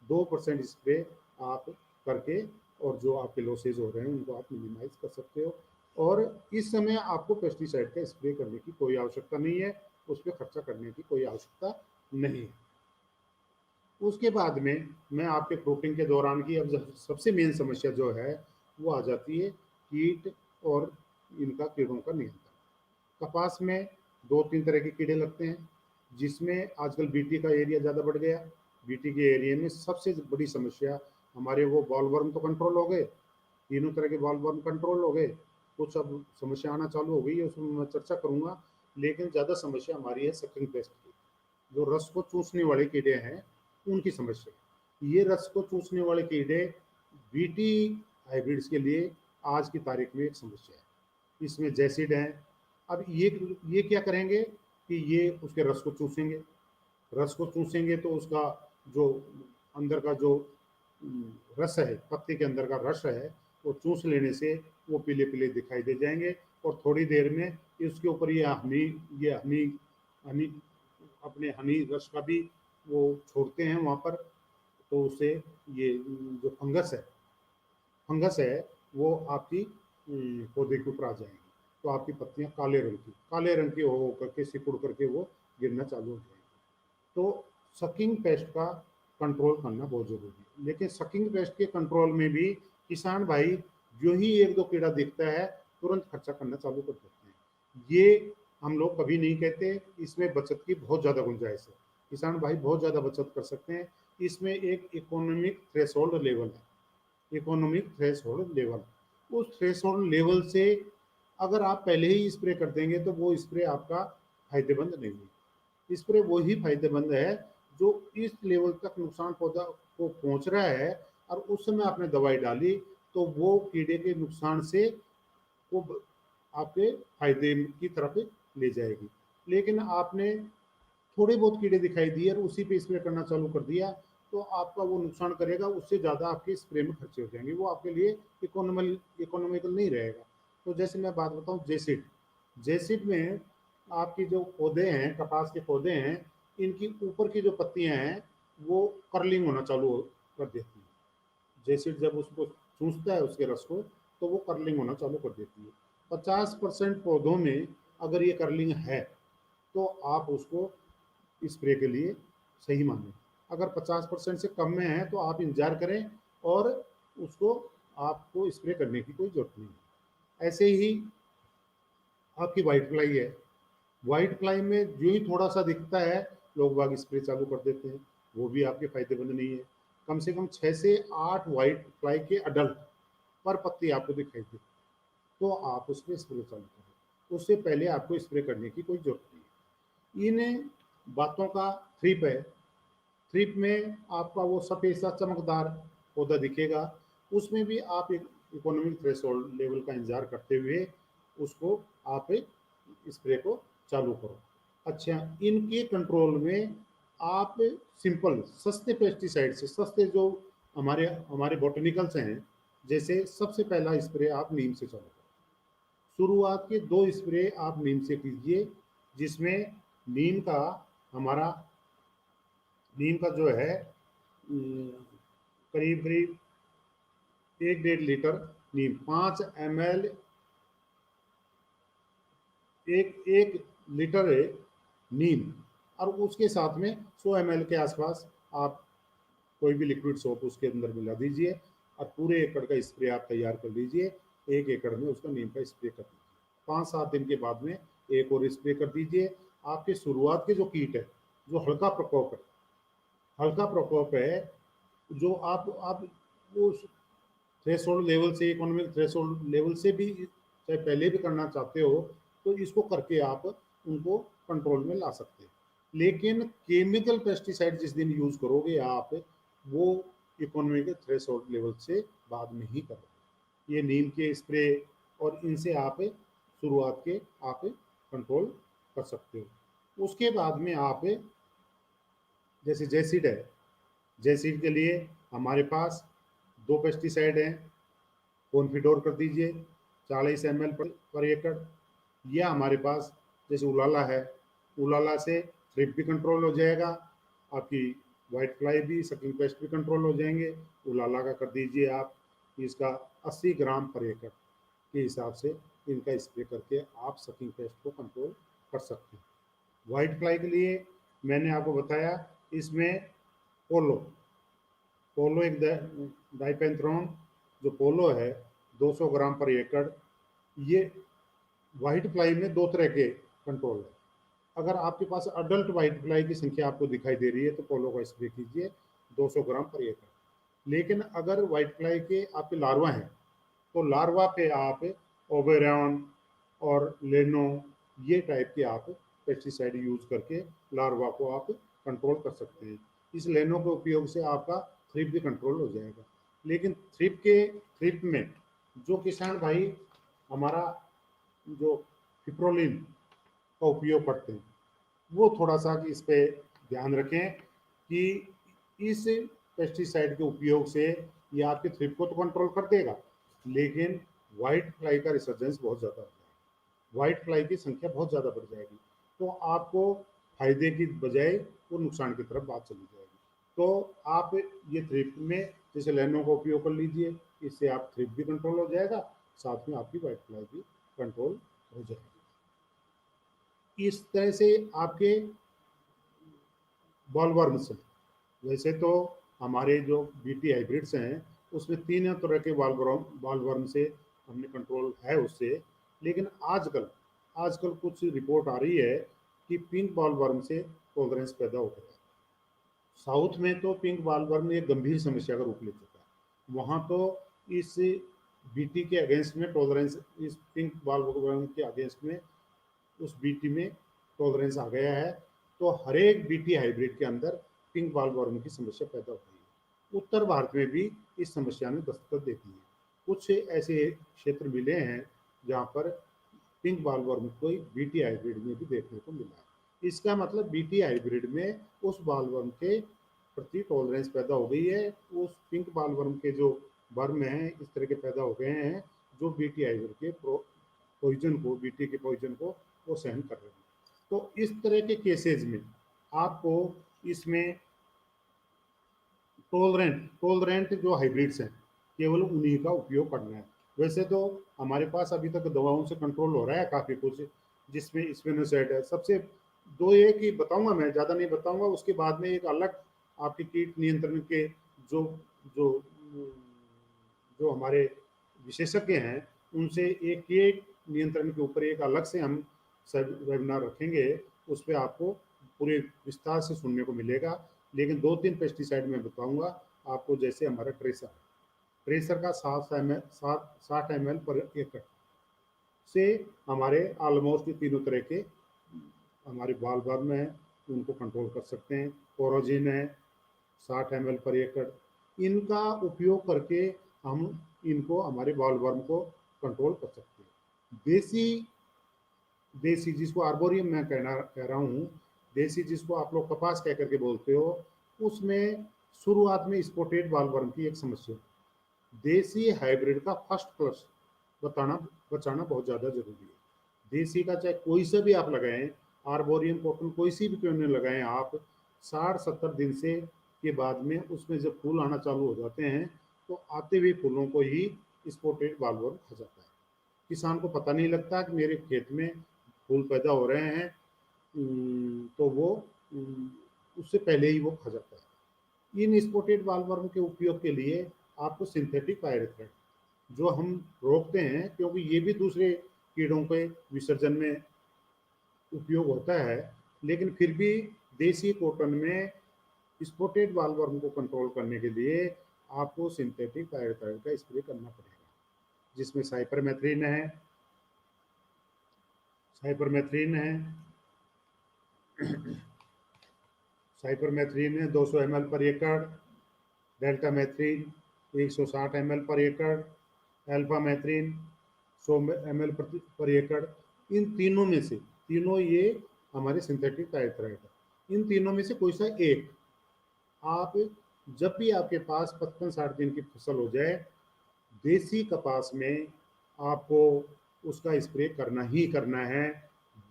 2% स्प्रे आप करके और जो आपके लॉसेज हो रहे हैं उनको आप मिनिमाइज कर सकते हो। और इस समय आपको पेस्टिसाइड का स्प्रे करने की कोई आवश्यकता नहीं है, उस पर खर्चा करने की कोई आवश्यकता नहीं है। उसके बाद में मैं आपके फ्रूटिंग के दौरान की अब सबसे मेन समस्या जो है वो आ जाती है कीट और इनका कीड़ों का नियंत्रण। कपास में 2-3 तरह के कीड़े लगते हैं जिसमें आजकल बीटी का एरिया ज़्यादा बढ़ गया। बीटी के एरिया में सबसे बड़ी समस्या हमारे वो बॉलवर्म तो कंट्रोल हो गए, तीनों तरह के बॉलवर्म कंट्रोल हो गए, कुछ अब समस्या आना चालू हो गई है उसमें मैं चर्चा करूँगा। लेकिन ज़्यादा समस्या हमारी है सकिंग पेस्ट की, जो रस को चूसने वाले कीड़े हैं उनकी समस्या। ये रस को चूसने वाले कीड़े बीटी हाइब्रिड्स के लिए आज की तारीख में एक समस्या है। इसमें जैसिड हैं। अब ये क्या करेंगे कि ये उसके रस को चूसेंगे, रस को चूसेंगे तो उसका जो अंदर का जो रस है, पत्ते के अंदर का रस है, वो चूस लेने से वो पीले पीले दिखाई दे जाएंगे और थोड़ी देर में इसके ऊपर ये हनी अपने हनी रस का भी वो छोड़ते हैं वहाँ पर, तो उससे ये जो फंगस है वो आपकी पौधे के ऊपर आ जाएंगी तो आपकी पत्तियाँ काले रंग की हो करके सिकुड़ करके वो गिरना चालू हो जाएंगी। तो सकिंग पेस्ट का कंट्रोल करना बहुत जरूरी है। लेकिन सकिंग पेस्ट के कंट्रोल में भी किसान भाई जो ही 1-2 कीड़ा दिखता है तुरंत खर्चा करना चालू कर देते हैं। ये हम लोग कभी नहीं कहते, इसमें बचत की बहुत ज़्यादा गुंजाइश है, किसान भाई बहुत ज़्यादा बचत कर सकते हैं। इसमें एक इकोनॉमिक थ्रेशोल्ड लेवल है, इकोनॉमिक थ्रेशोल्ड लेवल, उस थ्रेशोल्ड लेवल से अगर आप पहले ही स्प्रे कर देंगे तो वो स्प्रे आपका फायदेमंद नहीं है। स्प्रे वही फायदेमंद है जो इस लेवल तक नुकसान पौधा को पहुंच रहा है और उस समय आपने दवाई डाली तो वो कीड़े के नुकसान से वो आपके फायदे की तरफ ले जाएगी। लेकिन आपने थोड़े बहुत कीड़े दिखाई दिए और उसी पे स्प्रे करना चालू कर दिया, तो आपका वो नुकसान करेगा, उससे ज़्यादा आपके स्प्रे में खर्चे हो जाएंगे, वो आपके लिए इकोनॉमिकल नहीं रहेगा। तो जैसे मैं बात बताऊँ जेसिड, जेसिड में आपकी जो पौधे हैं, कपास के पौधे हैं, इनकी ऊपर की जो पत्तियां हैं वो कर्लिंग होना चालू कर देती है। जेसिड जब उसको चूसता है उसके रस को, तो वो कर्लिंग होना चालू कर देती है। 50% पौधों में अगर ये कर्लिंग है तो आप उसको स्प्रे के लिए सही माने। अगर 50% से कम में है तो आप इंतजार करें और उसको आपको स्प्रे करने की कोई जरूरत नहीं है। ऐसे ही आपकी वाइट फ्लाई है, वाइट फ्लाई में जो ही थोड़ा सा दिखता है लोग बाग स्प्रे चालू कर देते हैं, वो भी आपके फायदेमंद नहीं है। कम से कम 6 से 8 वाइट फ्लाई के अडल्ट पर पत्ती आपको दिखाई दे तो आप उसमें स्प्रे चालू करें, उससे पहले आपको स्प्रे करने की कोई जरूरत नहीं है। इन बातों का थ्रिप है, थ्रिप में आपका वो सफ़ेद सा चमकदार पौधा दिखेगा, उसमें भी आप एक इकोनॉमिक थ्रेशोल्ड लेवल का इंतजार करते हुए उसको आप स्प्रे को चालू करो। अच्छा, इनके कंट्रोल में आप सिंपल सस्ते पेस्टिसाइड से, सस्ते जो हमारे हमारे बोटेनिकल्स हैं, जैसे सबसे पहला स्प्रे आप नीम से चालू करो। शुरुआत के 2 स्प्रे आप नीम से कीजिए, जिसमें नीम का हमारा नीम का जो है करीब करीब 1-1.5 लीटर नीम, 5 ml, एक लीटर है नीम, और उसके साथ में 100 ml के आसपास आप कोई भी लिक्विड सोप उसके अंदर मिला दीजिए और पूरे एकड़ का स्प्रे आप तैयार कर लीजिए। 1 एकड़ में उसका नीम का स्प्रे कर दीजिए। 5-7 दिन के बाद में एक और स्प्रे कर दीजिए। आपके शुरुआत के जो कीट है, जो हल्का प्रकोप है, जो आप उस थ्रेशोल्ड लेवल से, इकोनॉमिक थ्रेशोल्ड लेवल से भी चाहे पहले भी करना चाहते हो तो इसको करके आप उनको कंट्रोल में ला सकते हैं। लेकिन केमिकल पेस्टिसाइड जिस दिन यूज करोगे आप, वो इकोनॉमिक थ्रेशोल्ड लेवल से बाद में ही करोगे। ये नीम के स्प्रे और इनसे आप शुरुआत के आप कंट्रोल कर सकते हो। उसके बाद में आप जैसे जैसिड है, जैसिड के लिए हमारे पास 2 पेस्टिसाइड हैं। कॉन्फिडोर कर दीजिए 40 ml पर एकड़, या हमारे पास जैसे उलाला है, उलाला से थ्रिप भी कंट्रोल हो जाएगा, आपकी वाइट फ्लाई भी, सकिंग पेस्ट भी कंट्रोल हो जाएंगे। उलाला का कर दीजिए आप, इसका 80 ग्राम पर एकड़ के हिसाब से इनका स्प्रे करके आप सकिंग पेस्ट को कंट्रोल कर सकते हैं। वाइट फ्लाई के लिए मैंने आपको बताया, इसमें पोलो पोलो एक डाइपेंथ्रॉन जो पोलो है 200 ग्राम पर एकड़। ये वाइट फ्लाई में 2 तरह के कंट्रोल है। अगर आपके पास अडल्ट वाइट फ्लाई की संख्या आपको दिखाई दे रही है तो पोलो का स्प्रे कीजिए 200 ग्राम पर एकड़। लेकिन अगर वाइट फ्लाई के आपके लार्वा हैं तो लार्वा पे आप ओबेरॉन और लेनो, ये टाइप के आप पेस्टिसाइड यूज करके लार्वा को आप कंट्रोल कर सकते हैं। इस लेनो के उपयोग से आपका थ्रिप भी कंट्रोल हो जाएगा। लेकिन थ्रिप में जो किसान भाई हमारा जो फिप्रोलिन का उपयोग करते हैं, वो थोड़ा सा इस पे ध्यान रखें कि इस पेस्टिसाइड के उपयोग से ये आपके थ्रिप को तो कंट्रोल कर देगा, लेकिन वाइट फ्लाई का रिसर्जेंस बहुत ज़्यादा हो जाएगा, वाइट फ्लाई की संख्या बहुत ज़्यादा बढ़ जाएगी, तो आपको फायदे की बजाय वो नुकसान की तरफ बात चली जाएगी। तो आप ये थ्रिप में जैसे लेनो का उपयोग कर लीजिए, इससे आप थ्रिप भी कंट्रोल हो जाएगा, साथ में आपकी वाइट फ्लाई भी कंट्रोल हो जाएगी। इस तरह से आपके बॉलवर्म्स, वैसे तो हमारे जो बीटी हाइब्रिड्स हैं उसमें 3 तरह के बॉलवर्म से हमने कंट्रोल है उससे। लेकिन आजकल कुछ रिपोर्ट आ रही है कि पिंक बॉलवर्म से टॉलरेंस पैदा हो गया है। साउथ में तो पिंक बॉलवर्म एक गंभीर समस्या का रूप ले चुका है, वहाँ तो इस बीटी के अगेंस्ट में टॉलरेंस, इस पिंक बॉलवर्म के अगेंस्ट में उस बीटी में टॉलरेंस आ गया है। तो हर एक बीटी हाइब्रिड के अंदर पिंक बॉलवर्म की समस्या पैदा हो गई है। उत्तर भारत में भी इस समस्या ने दस्तक दे दी है। कुछ ऐसे क्षेत्र मिले हैं जहाँ पर पिंक बॉलवर्म को बीटी हाइब्रिड में भी देखने को मिला है। इसका मतलब बीटी हाइब्रिड में उस बालवर्म के प्रति टॉलरेंस पैदा हो गई है, उस पिंक बालवर्म के जो वर्म हैं इस तरह के पैदा हो गए हैं जो बीटी हाइब्रिड के पॉइजन को, बीटी के पॉइजन को वो सहन कर रहे हैं। तो इस तरह के केसेज में आपको इसमें टॉलरेंट जो हाइब्रिड्स हैं केवल उन्हीं का उपयोग करना है। वैसे तो हमारे पास अभी तक दवाओं से कंट्रोल हो रहा है काफ़ी कुछ, जिसमें स्पिनोसाइड है। सबसे दो एक ही बताऊंगा मैं, ज़्यादा नहीं बताऊंगा। उसके बाद में एक अलग आपके कीट नियंत्रण के जो जो जो हमारे विशेषज्ञ हैं उनसे एक एक नियंत्रण के ऊपर एक अलग से हम सब वेबिनार रखेंगे, उस पर आपको पूरे विस्तार से सुनने को मिलेगा। लेकिन 2-3 पेस्टिसाइड मैं बताऊंगा आपको, जैसे हमारा ट्रेसर का 60 ml पर एकड़ से हमारे ऑलमोस्ट तीनों तरह के हमारे बाल में है उनको कंट्रोल कर सकते हैं। कोरोजिन है 60 ml पर एकड़, इनका उपयोग करके हम इनको हमारे बाल वर्म को कंट्रोल कर सकते हैं। देसी जिसको आर्बोरियम मैं कह रहा हूँ, देसी जिसको आप लोग कपास कह करके बोलते हो, उसमें शुरुआत में स्पॉटेड बालवर्म की एक समस्या। देसी हाइब्रिड का फर्स्ट प्लस बचाना बहुत ज़्यादा जरूरी है। देसी का चाहे कोई सा भी आप लगाएं, आर्बोरियम कॉटन कोई सी भी क्यों नहीं लगाएं आप, 60-70 दिन से के बाद में उसमें जब फूल आना चालू हो जाते हैं तो आते हुए फूलों को ही स्पॉटेड बालवर्म खा जाता है। किसान को पता नहीं लगता कि मेरे खेत में फूल पैदा हो रहे हैं, तो वो उससे पहले ही वो खा जाता है। इन स्पॉटेड बालवर्म के उपयोग के लिए आपको सिंथेटिक पायरेथ्राइड जो हम रोकते हैं, क्योंकि ये भी दूसरे कीड़ों के विसर्जन में उपयोग होता है, लेकिन फिर भी देसी कॉटन में स्पॉटेड बालवर्म को कंट्रोल करने के लिए आपको सिंथेटिक पायरेथ्राइड का स्प्रे करना पड़ेगा, जिसमें साइपरमेथ्रिन है 200 ml पर एकड़, डेल्टामेथ्रिन 160 ml पर एकड़, अल्फामेथ्रिन 100 ml पर एकड़। इन तीनों में से, तीनों ये हमारे सिंथेटिक पायरेथ्राइड है, इन तीनों में से कोई सा एक आप, जब भी आपके पास 55-60 दिन की फसल हो जाए, देसी कपास में आपको उसका स्प्रे करना ही करना है,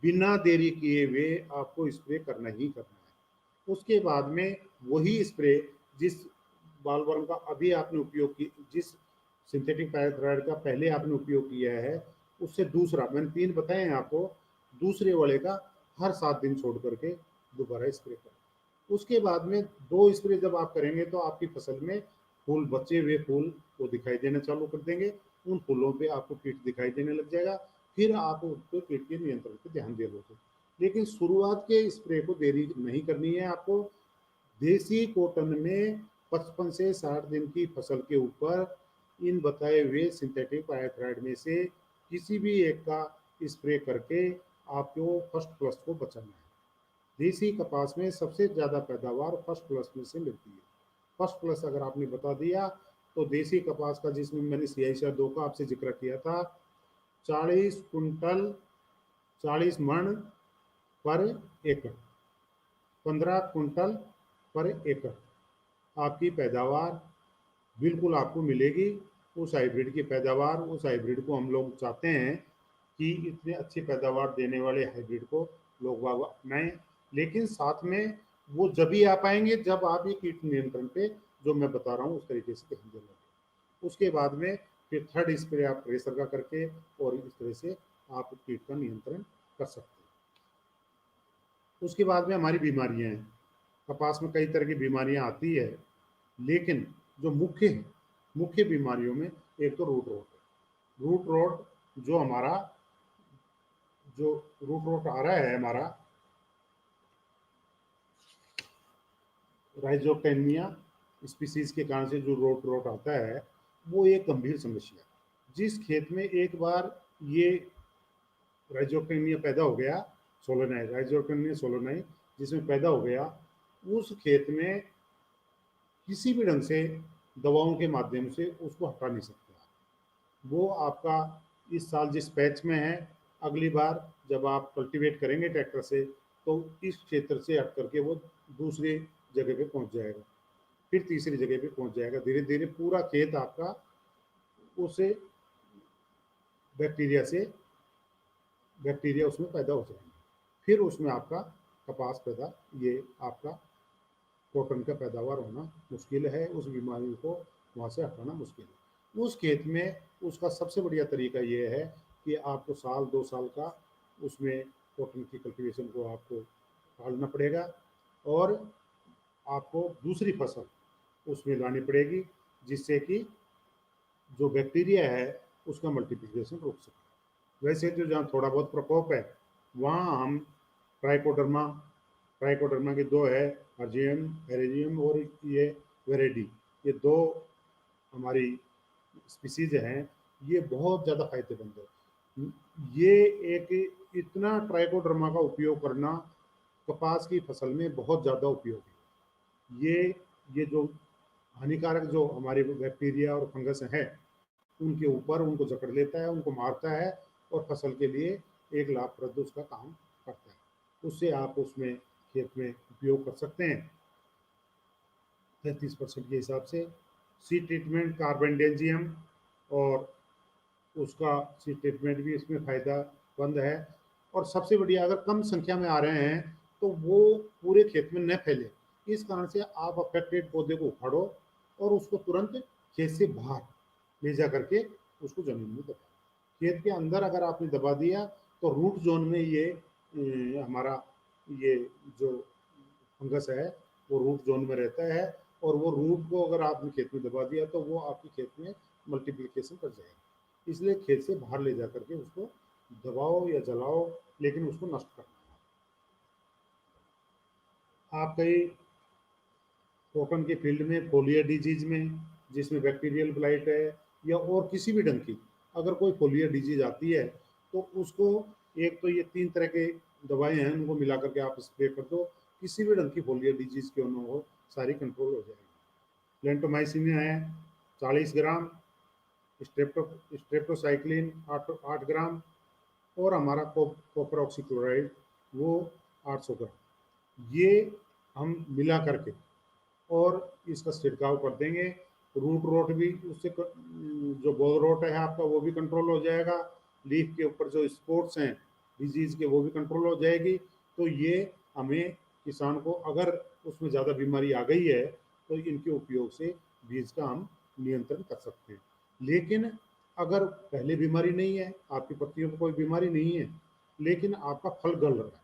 बिना देरी किए हुए आपको स्प्रे करना ही करना है। उसके बाद में वही स्प्रे जिस बालवर्म का अभी आपने उपयोग की, जिस सिंथेटिक पायरेथ्राइड का पहले आपने उपयोग किया है, उससे दूसरा, मैंने 3 बताए हैं आपको, दूसरे वाले का हर 7 दिन छोड़ करके दोबारा स्प्रे करें। उसके बाद में 2 स्प्रे जब आप करेंगे तो आपकी फसल में फूल, बचे हुए फूल वो दिखाई देना चालू कर देंगे, उन फूलों पे आपको कीट दिखाई देने लग जाएगा, फिर आप उन पर कीट के नियंत्रण पे ध्यान दे दोगे। लेकिन शुरुआत के स्प्रे को देरी नहीं करनी है आपको। देसी कॉटन में 55 से 60 दिन की फसल के ऊपर इन बताए हुए सिंथेटिक पायरेथ्राइड में से किसी भी एक का स्प्रे करके आपको फर्स्ट प्लस को बचाना है। देसी कपास में सबसे ज़्यादा पैदावार फर्स्ट प्लस में से मिलती है। फर्स्ट प्लस अगर आपने बता दिया तो देसी कपास का, जिसमें मैंने CI/2 का आपसे जिक्र किया था, 40 कुंटल 40 मण पर एकड़, 15 कुंटल पर एकड़ आपकी पैदावार बिल्कुल आपको मिलेगी। उस हाइब्रिड की पैदावार, उस हाइब्रिड को हम लोग चाहते हैं कि इतने अच्छी पैदावार देने वाले हाइब्रिड को लोग बाग अपनाएं, लेकिन साथ में वो जब ही आ पाएंगे जब आप ये कीट नियंत्रण पे जो मैं बता रहा हूँ उस तरीके से ध्यान दे लोगे। उसके बाद में फिर थर्ड स्प्रे आप ट्रेसर का करके और इस तरह से आप कीट का नियंत्रण कर सकते हैं। उसके बाद में हमारी बीमारियां हैं, कपास में कई तरह की बीमारियां आती है, लेकिन जो मुख्य बीमारियों में एक तो रूट रॉट है। रूट रॉट जो हमारा जो रूट रॉट आ रहा है, हमारा राइजोक्टेनिया स्पीसीज के कारण से जो रूट रॉट आता है, वो एक गंभीर समस्या है। जिस खेत में एक बार ये राइजोक्टेनिया पैदा हो गया, राइजोक्टेनिया सोलोनाई जिसमें पैदा हो गया, उस खेत में किसी भी ढंग से दवाओं के माध्यम से उसको हटा नहीं सकता। वो आपका इस साल जिस पैच में है, अगली बार जब आप कल्टीवेट करेंगे ट्रैक्टर से तो इस क्षेत्र से हट करके वो दूसरी जगह पे पहुंच जाएगा, फिर तीसरी जगह पे पहुंच जाएगा। धीरे धीरे पूरा खेत आपका उस बैक्टीरिया उसमें पैदा हो जाएंगे। फिर उसमें आपका कपास पैदा, ये आपका कॉटन का पैदावार होना मुश्किल है, उस बीमारी को वहाँ से हटाना मुश्किल है। उस खेत में उसका सबसे बढ़िया तरीका ये है कि आपको साल 2 साल का उसमें कॉटन की कल्टीवेशन को आपको पालना पड़ेगा और आपको दूसरी फसल उसमें लानी पड़ेगी, जिससे कि जो बैक्टीरिया है उसका मल्टीप्लिकेशन रोक सके। वैसे तो जहाँ थोड़ा बहुत प्रकोप है वहाँ हम ट्राइकोडर्मा ट्राइकोडर्मा के दो है, अर्जियम एरेजियम और ये वेरेडी, ये दो हमारी स्पीसीज हैं। ये बहुत ज़्यादा फायदेमंद है। ये एक इतना ट्राइकोडर्मा का उपयोग करना कपास की फसल में बहुत ज़्यादा उपयोगी। ये जो हानिकारक जो हमारे बैक्टीरिया और फंगस हैं उनके ऊपर उनको जकड़ लेता है, उनको मारता है और फसल के लिए एक लाभप्रद उसका काम करता है। उससे आप उसमें खेत में उपयोग कर सकते हैं 33% के हिसाब से। सीड ट्रीटमेंट कार्बेंडेजियम और उसका सीड ट्रीटमेंट भी इसमें फ़ायदेमंद है। और सबसे बढ़िया, अगर कम संख्या में आ रहे हैं तो वो पूरे खेत में न फैले, इस कारण से आप अफेक्टेड पौधे को उखाड़ो और उसको तुरंत खेत से बाहर ले जा करके उसको जमीन में दबा। खेत के अंदर अगर आपने दबा दिया तो रूट जोन में ये हमारा ये जो फंगस है वो रूट जोन में रहता है और वो रूट को अगर आपने खेत में दबा दिया तो वो आपके खेत में मल्टीप्लिकेशन कर जाएगा। इसलिए खेत से बाहर ले जा करके उसको दबाओ या जलाओ, लेकिन उसको नष्ट करना है। आप कहीं कॉटन के फील्ड में फोलिया डिजीज में, जिसमें बैक्टीरियल ब्लाइट है या और किसी भी ढंग की अगर कोई फोलिया डिजीज आती है तो उसको एक तो ये 3 तरह के दवाएं हैं, उनको मिला करके आप स्प्रे कर दो, किसी भी ढंग की फोलिया डिजीज क्यों न हो सारी कंट्रोल हो जाएगी। प्लेंटोमाइसिन है 40 ग्राम, स्ट्रेप्टोसाइक्लिन 8 ग्राम और हमारा कॉपर ऑक्सीक्लोराइड वो 800 ग्राम, ये हम मिला करके और इसका छिड़काव कर देंगे। रूट रोट भी उससे जो बोल रोट है आपका वो भी कंट्रोल हो जाएगा। लीफ के ऊपर जो स्पॉट्स हैं डिजीज के वो भी कंट्रोल हो जाएगी। तो ये हमें किसान को अगर उसमें ज़्यादा बीमारी आ गई है तो इनके उपयोग से बीज का हम नियंत्रण कर सकते हैं। लेकिन अगर पहले बीमारी नहीं है, आपकी पत्तियों को कोई बीमारी नहीं है, लेकिन आपका फल गल रहा है,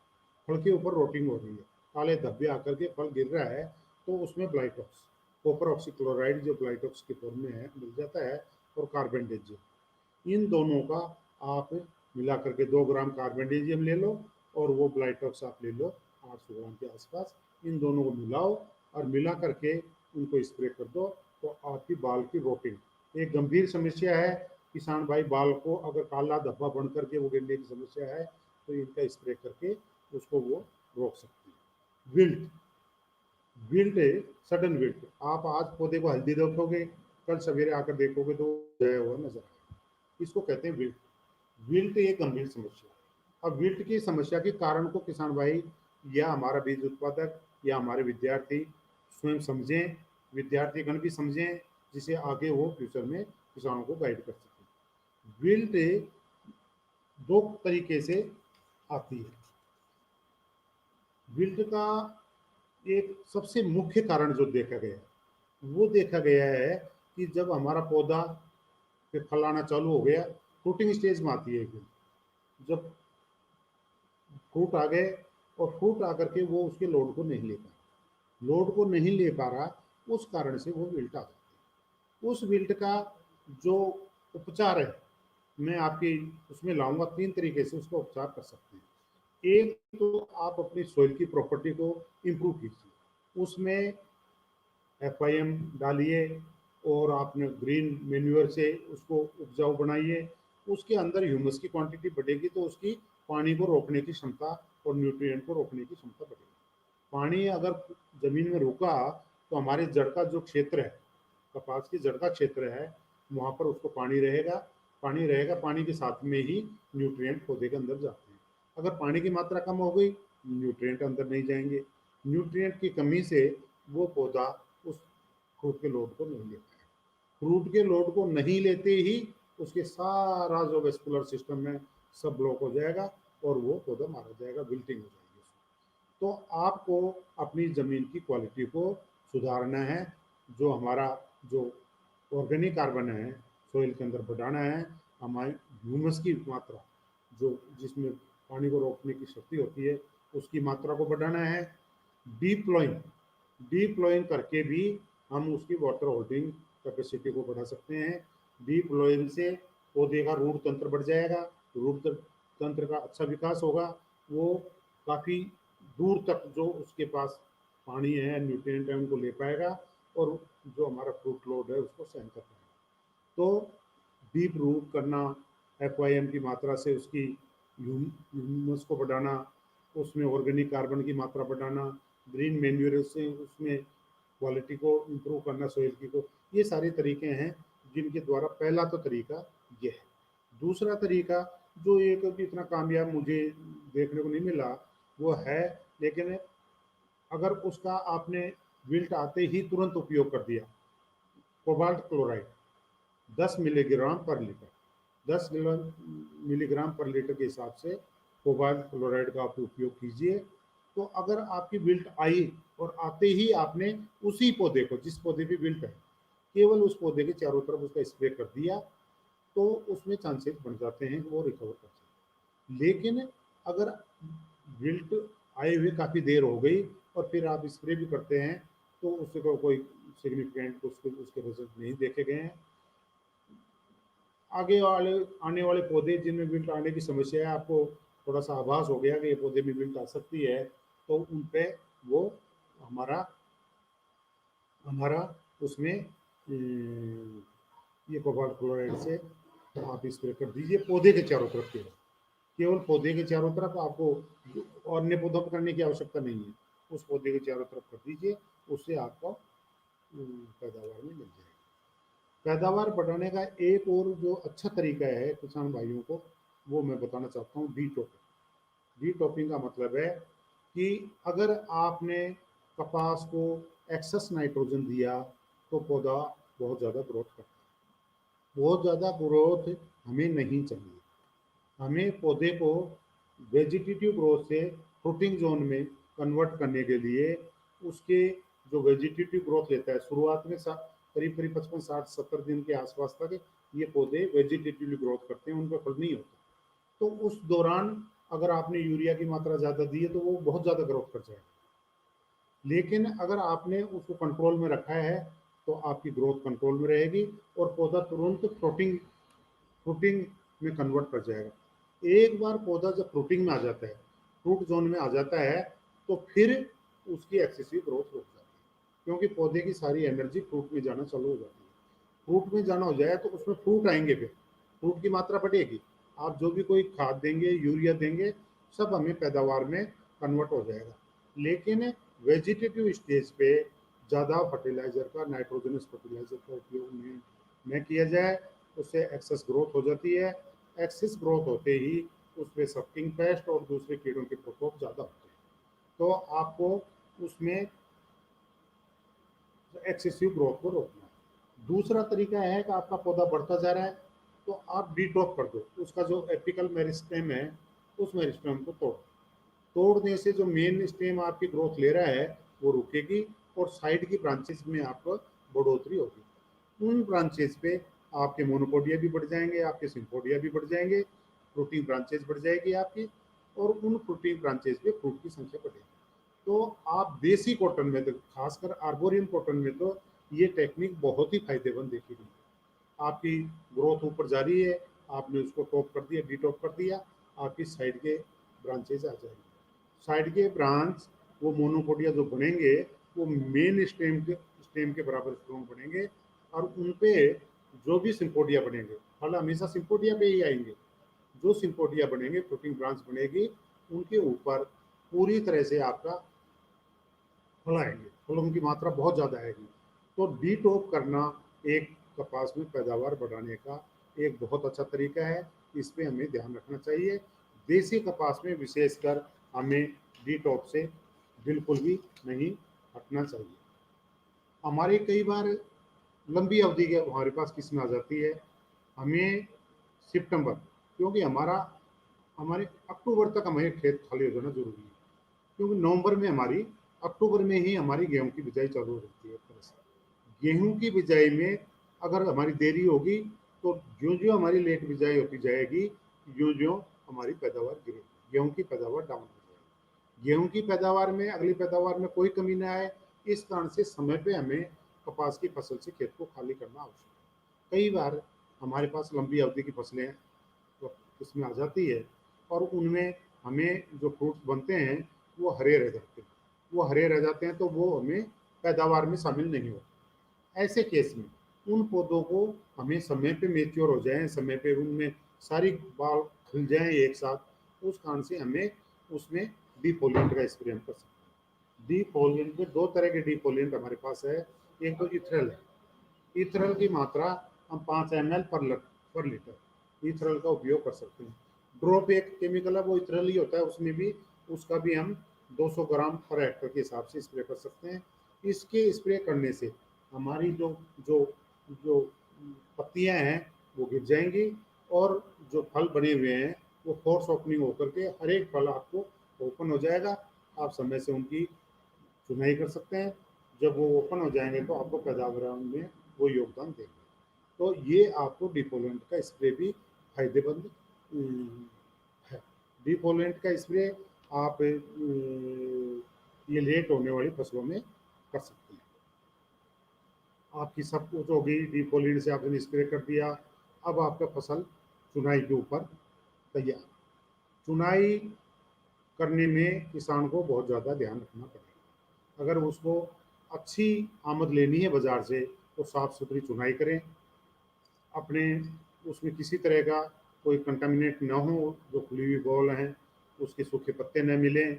फल के ऊपर रोटिंग हो रही है, काले धब्बे आकर के फल गिर रहा है, तो उसमें ब्लाइटॉक्स कॉपर ऑक्सीक्लोराइड जो ब्लाइटॉक्स के फॉर्म में है मिल जाता है और कार्बेंडेजियम, इन दोनों का आप मिला करके 2 ग्राम कार्बेंडेजियम ले लो और वो ब्लाइटॉक्स आप ले लो 800 ग्राम के आसपास। इन दोनों को मिलाओ और मिला करके उनको स्प्रे कर दो तो आपकी बाल की रोटिंग, एक गंभीर समस्या है किसान भाई, बाल को अगर काला धब्बा बन करके वो गिरने की समस्या है तो इनका स्प्रे करके उसको वो रोक सकती है। विल्ट विल्ट है, सडन विल्ट, आप आज पौधे को हल्दी देखोगे, कल सवेरे आकर देखोगे तो गया हुआ नजर आएगा, इसको कहते हैं विल्ट। विल्ट एक गंभीर समस्या है। अब विल्ट की समस्या के कारण को किसान भाई या हमारा बीज उत्पादक या हमारे विद्यार्थी स्वयं समझें, विद्यार्थीगण भी समझें, जिसे आगे वो फ्यूचर में किसानों को गाइड कर सकें। विल्ट 2 तरीके से आती है। विल्ट का एक सबसे मुख्य कारण जो देखा गया है वो देखा गया है कि जब हमारा पौधा पे फल आना चालू हो गया, फ्रूटिंग स्टेज में आती है विल्ट, जब फ्रूट आ गए और फ्रूट आकर के वो उसके लोड को नहीं ले पा रहा, लोड को नहीं ले पा रहा, उस कारण से वो विल्ट आ जाती है। उस विल्ट का जो उपचार है मैं आपकी उसमें लाऊंगा, 3 तरीके से उसका उपचार कर सकते हैं। एक तो आप अपनी सॉइल की प्रॉपर्टी को इम्प्रूव कीजिए, उसमें FIM डालिए और आपने ग्रीन मेन्यूअर से उसको उपजाऊ बनाइए, उसके अंदर ह्यूमस की क्वांटिटी बढ़ेगी तो उसकी पानी को रोकने की क्षमता और न्यूट्रिएंट को रोकने की क्षमता बढ़ेगी। पानी अगर जमीन में रुका तो हमारे जड़ का जो क्षेत्र है, कपास की जड़ का क्षेत्र है, वहाँ पर उसको पानी रहेगा, पानी के साथ में ही न्यूट्रिएंट पौधे के अंदर जाते हैं। अगर पानी की मात्रा कम हो गई न्यूट्रिएंट अंदर नहीं जाएंगे। न्यूट्रिएंट की कमी से वो पौधा उस फ्रूट के लोड को नहीं ले पाएगा। फ्रूट के लोड को नहीं लेते ही उसके सारा जो वेस्कुलर सिस्टम है सब ब्लॉक हो जाएगा और वो पौधा मारा जाएगा, विल्टिंग हो जाएगी। तो आपको अपनी ज़मीन की क्वालिटी को सुधारना है। जो हमारा जो ऑर्गेनिक कार्बन है सोइल के अंदर बढ़ाना है, हमारी ह्यूमस की मात्रा जो जिसमें पानी को रोकने की शक्ति होती है उसकी मात्रा को बढ़ाना है। डीप फ्लोइंग करके भी हम उसकी वाटर होल्डिंग कैपेसिटी को बढ़ा सकते हैं। डीप फ्लोइंग से पौधे का रूट तंत्र बढ़ जाएगा, रूट तंत्र का अच्छा विकास होगा, वो काफ़ी दूर तक जो उसके पास पानी है, न्यूट्रिएंट है, उनको ले पाएगा और जो हमारा फ्रूट लोड है उसको सहन कर पाएगा। तो डीप रूट करना, FYM की मात्रा से उसकी ह्यूमस को बढ़ाना, उसमें ऑर्गेनिक कार्बन की मात्रा बढ़ाना, ग्रीन मैन्यूर से उसमें क्वालिटी को इम्प्रूव करना सोइल की को, ये सारे तरीके हैं जिनके द्वारा पहला तो तरीका ये है। दूसरा तरीका जो एक भी इतना कामयाब मुझे देखने को नहीं मिला वो है, लेकिन अगर उसका आपने विल्ट आते ही तुरंत उपयोग कर दिया, कोबाल्ट क्लोराइड 10 मिलीग्राम पर लीटर, 10 मिलीग्राम पर लीटर के हिसाब से कोबाल्ट क्लोराइड का आप उपयोग कीजिए। तो अगर आपकी विल्ट आई और आते ही आपने उसी पौधे को, जिस पौधे पे विल्ट है, केवल उस पौधे के चारों तरफ उसका स्प्रे कर दिया तो उसमें चांसेस बन जाते हैं कि वो रिकवर कर जाए। लेकिन अगर विल्ट आए हुए काफ़ी देर हो गई और फिर आप स्प्रे भी करते हैं तो उससे कोई सिग्निफिकेंट उसके रिजल्ट नहीं देखे गए हैं। आने वाले पौधे जिनमें विल्ट आने की समस्या है, आपको थोड़ा सा आभास हो गया कि ये पौधे में विल्ट आ सकती है, तो उन पे वो हमारा उसमें ये कोबाल्ट क्लोराइड से आप स्प्रे कर दीजिए पौधे के चारों तरफ। केवल पौधे के चारों तरफ, आपको अन्य पौधों पर करने की आवश्यकता नहीं है, उस पौधे के चारों तरफ कर दीजिए, उससे आपको पैदावार में मिल जाएगी। पैदावार बढ़ाने का एक और जो अच्छा तरीका है किसान भाइयों को, वो मैं बताना चाहता हूँ, डी टॉपिंग। डी टॉपिंग का मतलब है कि अगर आपने कपास को एक्सेस नाइट्रोजन दिया तो पौधा बहुत ज़्यादा ग्रोथ करता है। बहुत ज़्यादा ग्रोथ हमें नहीं चाहिए। हमें पौधे को वेजिटेटिव ग्रोथ से फ्रूटिंग जोन में कन्वर्ट करने के लिए उसके जो वेजिटेटिव ग्रोथ लेता है, शुरुआत में करीब 55, 60, 70 दिन के आसपास तक ये पौधे वेजिटेटिवली ग्रोथ करते हैं, उन पर फल नहीं होता। तो उस दौरान अगर आपने यूरिया की मात्रा ज़्यादा दी है तो वो बहुत ज़्यादा ग्रोथ कर जाएगा। लेकिन अगर आपने उसको कंट्रोल में रखा है तो आपकी ग्रोथ कंट्रोल में रहेगी और पौधा तुरंत फ्रूटिंग में कन्वर्ट कर जाएगा। एक बार पौधा जब फ्रूटिंग में आ जाता है, फ्रूट जोन में आ जाता है, तो फिर उसकी एक्सेसिव ग्रोथ रुक जाती है, क्योंकि पौधे की सारी एनर्जी फ्रूट में जाना चालू हो जाती है। फ्रूट में जाना हो जाए तो उसमें फ्रूट आएंगे, फिर फ्रूट की मात्रा बढ़ेगी। आप जो भी कोई खाद देंगे, यूरिया देंगे, सब हमें पैदावार में कन्वर्ट हो जाएगा। लेकिन वेजिटेटिव स्टेज पे ज़्यादा फर्टिलाइज़र का, नाइट्रोजनस फर्टिलाइज़र का उपयोग न किया जाए, उससे एक्सेस ग्रोथ हो जाती है। एक्सेस ग्रोथ होते ही उसमें सकिंग पेस्ट और दूसरे कीड़ों के प्रकोप ज़्यादा होते हैं, तो आपको उसमें एक्सेसिव ग्रोथ को रोकना है। दूसरा तरीका है कि आपका पौधा बढ़ता जा रहा है तो आप डिटॉप कर दो, उसका जो एपिकल मेरिस्टेम है उस मेरिस्टेम को तोड़ने से जो मेन स्टेम आपकी ग्रोथ ले रहा है वो रुकेगी और साइड की ब्रांचेस में आपको बढ़ोतरी होगी। उन ब्रांचेस पे आपके मोनोपोडिया भी बढ़ जाएंगे, आपके सिम्पोडिया भी बढ़ जाएंगे, फ्रूटिंग ब्रांचेस बढ़ जाएगी आपकी, और उन फ्रूटिंग ब्रांचेस पे फ्रूट की संख्या बढ़ेगी। तो आप देसी कॉटन में तो, खासकर आर्बोरियम कॉटन में तो ये टेक्निक बहुत ही फायदेमंद देखी गई है। आपकी ग्रोथ ऊपर जा रही है, आपने उसको टॉप कर दिया, डिटॉप कर दिया, आपकी साइड के ब्रांचेज आ जाएंगे। साइड के ब्रांच वो मोनोपोडिया जो बनेंगे वो मेन स्टेम के बराबर स्ट्रॉन्ग बनेंगे, और उन पे जो भी सिम्पोडिया बनेंगे, फल हमेशा सिम्पोडिया पे ही आएंगे। जो सिम्पोडिया बनेंगे, फ्रूटिंग ब्रांच बनेगी, उनके ऊपर पूरी तरह से आपका फल आएंगे, फलों की मात्रा बहुत ज़्यादा आएगी। तो डीटॉप करना एक कपास में पैदावार बढ़ाने का एक बहुत अच्छा तरीका है, इस पे हमें ध्यान रखना चाहिए। देसी कपास में विशेषकर हमें डी टॉप से बिल्कुल भी नहीं हटना चाहिए। हमारी कई बार लंबी अवधि के हमारे पास किस्में आ जाती है, हमें सितंबर, क्योंकि हमारे अक्टूबर तक हमें खेत खाली हो जाना जरूरी है, क्योंकि नवंबर में अक्टूबर में ही हमारी गेहूं की बिजाई चालू हो जाती है। एक तरह से गेहूं की बिजाई में अगर हमारी देरी होगी तो ज्यों ज्यों हमारी लेट बिजाई होती जाएगी, ज्यों ज्यों हमारी पैदावार गिरेगी, गेहूं की पैदावार डाउन हो जाएगी। गेहूं की पैदावार में, अगली पैदावार में कोई कमी न आए, इस कारण से समय पे हमें कपास की फसल से खेत को खाली करना आवश्यक है। कई बार हमारे पास लंबी अवधि की फसलें इसमें आ जाती है और उनमें हमें जो फ्रूट्स बनते हैं वो हरे रह जाते हैं, तो वो हमें पैदावार में शामिल नहीं होते। ऐसे केस में उन पौधों को हमें समय पे मेच्योर हो जाए, समय पे उनमें सारी बाल खिल जाएं एक साथ, उस कारण से हमें उसमें डिफोलिएंट का स्प्रे हम कर सकते हैं। डिफोलिएंट में दो तरह के डिफोलिएंट हमारे पास है। एक तो इथरल है, इथरल की मात्रा हम 5 ml पर लीटर इथरल का उपयोग कर सकते हैं। ड्रॉप एक केमिकल है, वो इथरल ही होता है, उसका भी हम 200 ग्राम पर हेक्टर के हिसाब से स्प्रे कर सकते हैं। इसके स्प्रे करने से हमारी जो जो जो पत्तियां हैं वो गिर जाएंगी और जो फल बने हुए हैं वो फोर्स ओपनिंग होकर के हर एक फल आपको ओपन हो जाएगा। आप समय से उनकी चुनाई कर सकते हैं। जब वो ओपन हो जाएंगे तो आपको पैदावार में वो योगदान देंगे। तो ये आपको डिफोलेंट का स्प्रे भी फायदेमंद है। डिफोलेंट का स्प्रे आप ये लेट होने वाली फसलों में कर सकते हैं। आपकी सब कुछ होगी, डिफोलेंट से आपने स्प्रे कर दिया, अब आपका फसल चुनाई के ऊपर तैयार। चुनाई करने में किसान को बहुत ज़्यादा ध्यान रखना पड़ेगा। अगर उसको अच्छी आमद लेनी है बाजार से तो साफ सुथरी चुनाई करें, अपने उसमें किसी तरह का कोई कंटामिनेट ना हो, जो खुली हुई बॉल हैं उसके सूखे पत्ते न मिलें,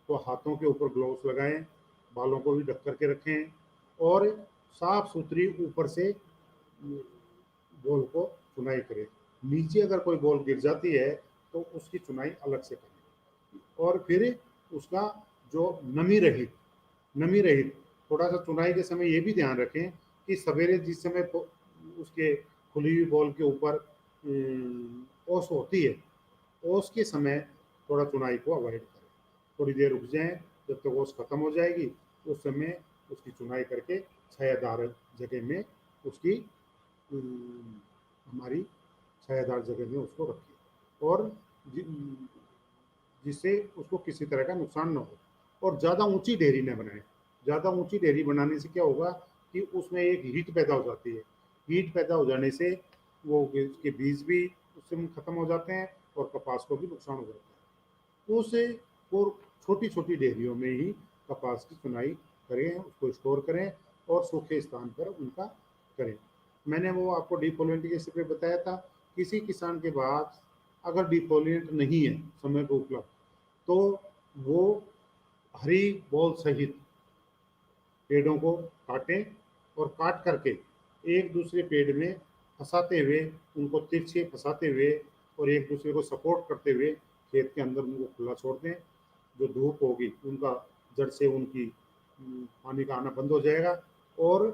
तो हाथों के ऊपर ग्लव्स लगाएं, बालों को भी ढक करके रखें और साफ सुथरी ऊपर से बॉल को चुनाई करें। नीचे अगर कोई बॉल गिर जाती है तो उसकी चुनाई अलग से करें और फिर उसका जो नमी रहित थोड़ा सा चुनाई के समय ये भी ध्यान रखें कि सवेरे जिस समय उसके खुली हुई बॉल के ऊपर ओस होती है, ओस के समय थोड़ा चुनाई को अवॉइड करें, थोड़ी देर रुक जाएं, जब तक ओस खत्म हो जाएगी उस समय उसकी चुनाई करके छायादार जगह में उसकी हमारी छायादार जगह में उसको रखें और जिससे उसको किसी तरह का नुकसान न हो। और ज़्यादा ऊंची ढेरी न बनाएं। ज़्यादा ऊंची ढेरी बनाने से क्या होगा कि उसमें एक हीट पैदा हो जाती है। हीट पैदा हो जाने से वो उसके बीज भी उससे खत्म हो जाते हैं और कपास को भी नुकसान हो जाता है। तो उसे वो छोटी छोटी ढेरियों में ही कपास की चुनाई करें, उसको स्टोर करें और सूखे स्थान पर उनका करें। मैंने वो आपको डिफोलिएंट के स्प्रे बताया था। किसी किसान के पास अगर डिफोलिएंट नहीं है समय पर उपलब्ध तो वो हरी बॉल सहित पेड़ों को काटें और काट करके एक दूसरे पेड़ में फंसाते हुए, उनको तिरछे फंसाते हुए और एक दूसरे को सपोर्ट करते हुए खेत के अंदर उनको खुला छोड़ दें। जो धूप होगी उनका जड़ से उनकी पानी का आना बंद हो जाएगा और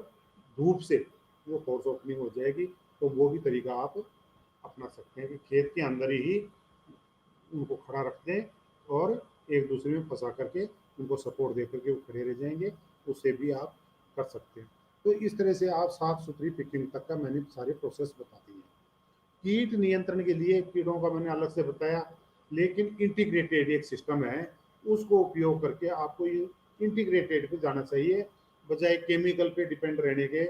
धूप से वो फोर्स ओपनिंग हो जाएगी। तो वो भी तरीका आप अपना सकते हैं कि खेत के अंदर ही उनको खड़ा रख दें और एक दूसरे में फंसा करके उनको सपोर्ट दे करके वो खड़े रह जाएंगे। उससे भी आप कर सकते हैं। तो इस तरह से आप साफ सुथरी पिकिंग तक का मैंने सारे प्रोसेस बता दिए। कीट नियंत्रण के लिए कीटों का मैंने अलग से बताया, लेकिन इंटीग्रेटेड एक सिस्टम है, उसको उपयोग करके आपको इंटीग्रेटेड पे जाना चाहिए, बजाय केमिकल पे डिपेंड रहने के